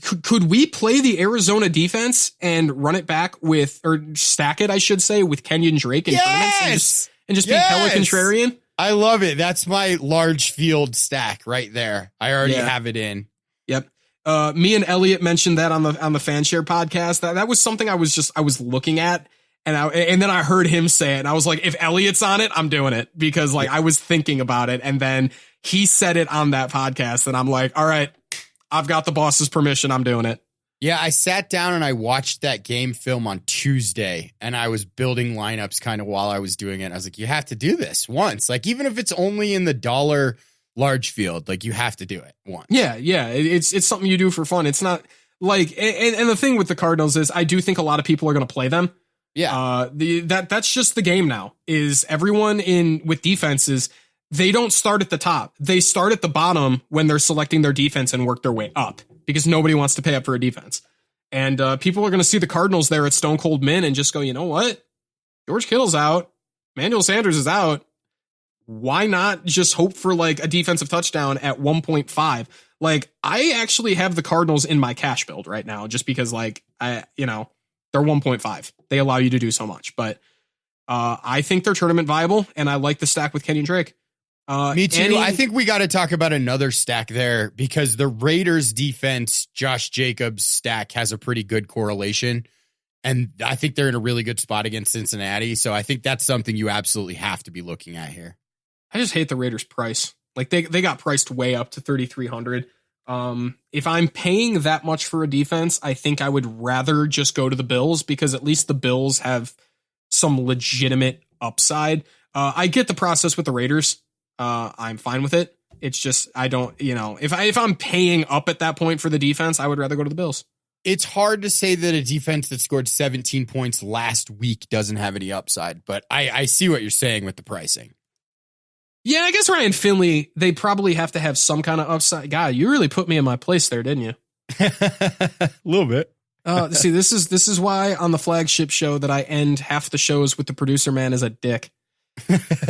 could we play the Arizona defense and run it back or stack it, I should say, with Kenyon Drake in tournaments and just be hella contrarian? I love it. That's my large field stack right there. I already have it in. Yep. Me and Elliot mentioned that on the Fanshare podcast. That was something I was looking at, and then I heard him say it, and I was like, if Elliot's on it, I'm doing it, because I was thinking about it, and then he said it on that podcast, and I'm like, all right, I've got the boss's permission. I'm doing it. Yeah, I sat down and I watched that game film on Tuesday, and I was building lineups kind of while I was doing it. I was like, you have to do this once. Even if it's only in the dollar large field, you have to do it once. Yeah. It's something you do for fun. It's not and the thing with the Cardinals is I do think a lot of people are going to play them. Yeah. That's just the game now, is everyone with defenses, they don't start at the top. They start at the bottom when they're selecting their defense and work their way up, because nobody wants to pay up for a defense. And people are going to see the Cardinals there at Stone Cold Min and just go, you know what? George Kittle's out. Manuel Sanders is out. Why not just hope for a defensive touchdown at 1.5? I actually have the Cardinals in my cash build right now, just because they're 1.5. They allow you to do so much, but I think they're tournament viable, and I like the stack with Kenyon Drake. Me too. I think we got to talk about another stack there, because the Raiders defense, Josh Jacobs stack, has a pretty good correlation. And I think they're in a really good spot against Cincinnati. So I think that's something you absolutely have to be looking at here. I just hate the Raiders price. They got priced way up to 3,300. If I'm paying that much for a defense, I think I would rather just go to the Bills, because at least the Bills have some legitimate upside. I get the process with the Raiders. I'm fine with it. It's just, I don't, if I'm paying up at that point for the defense, I would rather go to the Bills. It's hard to say that a defense that scored 17 points last week doesn't have any upside, but I see what you're saying with the pricing. Yeah, I guess Ryan Finley, they probably have to have some kind of upside. God, you really put me in my place there, didn't you? A little bit. See, this is why on the flagship show that I end half the shows with the producer man as a dick.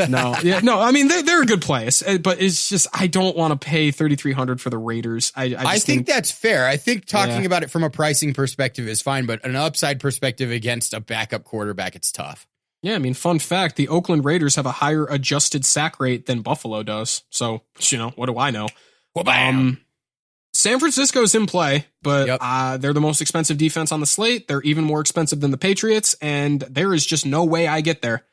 No. I mean, they're a good place, but it's just, I don't want to pay 3,300 for the Raiders. I think that's fair. I think talking about it from a pricing perspective is fine, but an upside perspective against a backup quarterback, it's tough. Yeah, I mean, fun fact, the Oakland Raiders have a higher adjusted sack rate than Buffalo does. So, what do I know? Well, San Francisco's in play, but they're the most expensive defense on the slate. They're even more expensive than the Patriots, and there is just no way I get there.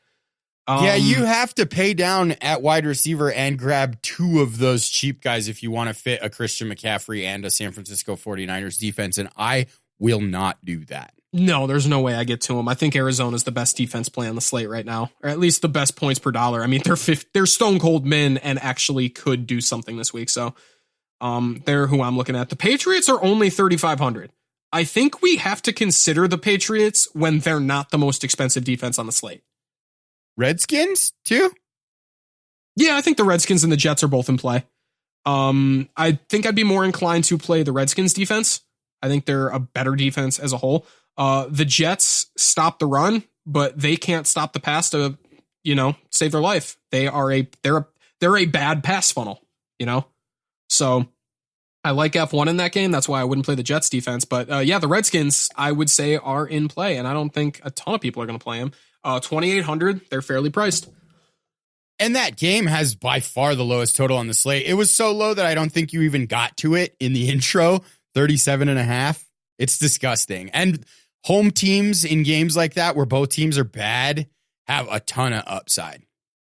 You have to pay down at wide receiver and grab two of those cheap guys if you want to fit a Christian McCaffrey and a San Francisco 49ers defense, and I will not do that. No, there's no way I get to them. I think Arizona's the best defense play on the slate right now, or at least the best points per dollar. I mean, they're Stone Cold Min and actually could do something this week, so they're who I'm looking at. The Patriots are only 3,500. I think we have to consider the Patriots when they're not the most expensive defense on the slate. Redskins too? Yeah, I think the Redskins and the Jets are both in play. I think I'd be more inclined to play the Redskins defense. I think they're a better defense as a whole. The Jets stop the run, but they can't stop the pass to, save their life. They're a bad pass funnel, So I like F1 in that game. That's why I wouldn't play the Jets defense. But the Redskins, I would say, are in play, and I don't think a ton of people are going to play them. 2,800, they're fairly priced. And that game has by far the lowest total on the slate. It was so low that I don't think you even got to it in the intro, 37.5. It's disgusting. And home teams in games like that where both teams are bad have a ton of upside.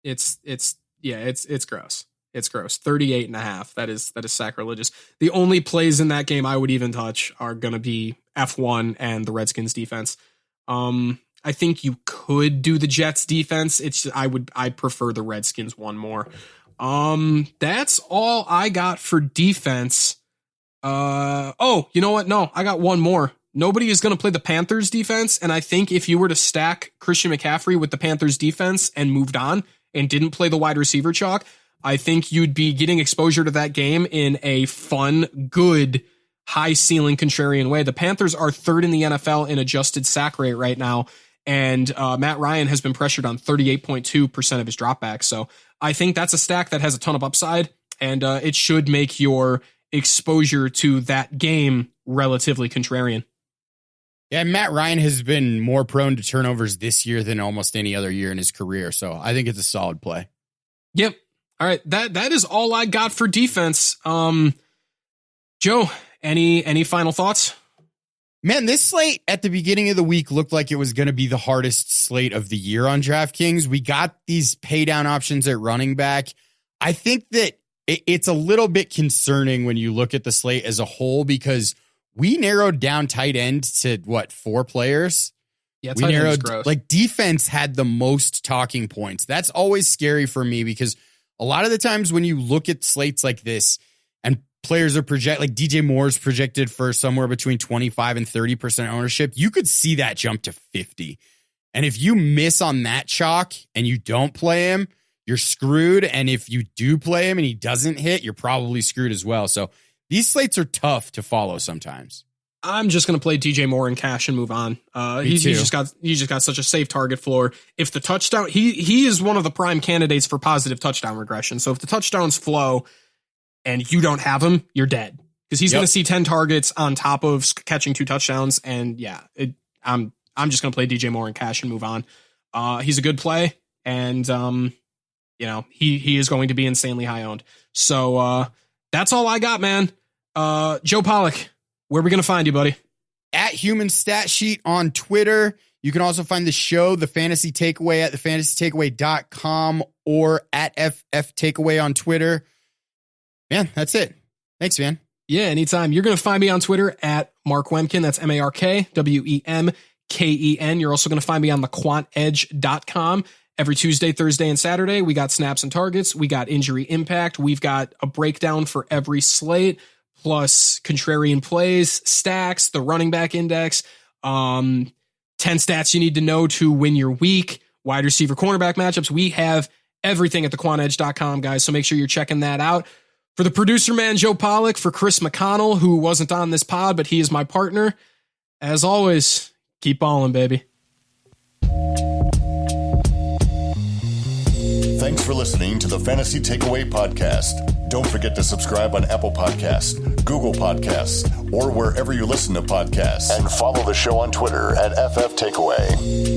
It's gross. It's gross. 38.5. That is sacrilegious. The only plays in that game I would even touch are going to be F1 and the Redskins defense. I think you could do the Jets defense. I prefer the Redskins one more. That's all I got for defense. You know what? No, I got one more. Nobody is going to play the Panthers defense. And I think if you were to stack Christian McCaffrey with the Panthers defense and moved on and didn't play the wide receiver chalk, I think you'd be getting exposure to that game in a fun, good, high ceiling contrarian way. The Panthers are third in the NFL in adjusted sack rate right now. And Matt Ryan has been pressured on 38.2% of his dropbacks. So I think that's a stack that has a ton of upside, and it should make your exposure to that game relatively contrarian. Yeah, Matt Ryan has been more prone to turnovers this year than almost any other year in his career. So I think it's a solid play. Yep. All right. That is all I got for defense. Joe, any final thoughts? Man, this slate at the beginning of the week looked like it was going to be the hardest slate of the year on DraftKings. We got these pay down options at running back. I think that it's a little bit concerning when you look at the slate as a whole, because we narrowed down tight end to 4 players? Yeah, we narrowed, like defense had the most talking points. That's always scary for me, because a lot of the times when you look at slates like this and players are like DJ Moore's projected for somewhere between 25 and 30% ownership, you could see that jump to 50. And if you miss on that chalk and you don't play him, you're screwed. And if you do play him and he doesn't hit, you're probably screwed as well. So these slates are tough to follow sometimes. I'm just going to play DJ Moore in cash and move on. He's just got such a safe target floor. If the touchdown, he is one of the prime candidates for positive touchdown regression. So if the touchdowns flow and you don't have him, you're dead, because he's going to see 10 targets on top of catching 2 touchdowns. And yeah, I'm just going to play DJ Moore in cash and move on. He's a good play, and he is going to be insanely high owned. So that's all I got, man. Joe Pollock, where are we going to find you, buddy? At Human Stat Sheet on Twitter. You can also find the show, The Fantasy Takeaway, at thefantasytakeaway.com or at FF Takeaway on Twitter. Man, that's it. Thanks, man. Yeah, anytime. You're going to find me on Twitter at Mark Wemken. That's MarkWemken. You're also going to find me on thequantedge.com. Every Tuesday, Thursday, and Saturday, we got snaps and targets. We got injury impact. We've got a breakdown for every slate, plus contrarian plays, stacks, the running back index, 10 stats you need to know to win your week, wide receiver, cornerback matchups. We have everything at thequantedge.com, guys. So make sure you're checking that out. For the producer man, Joe Pollock, for Chris McConnell, who wasn't on this pod, but he is my partner. As always, keep balling, baby. Thanks for listening to the Fantasy Takeaway Podcast. Don't forget to subscribe on Apple Podcasts, Google Podcasts, or wherever you listen to podcasts. And follow the show on Twitter at FF Takeaway.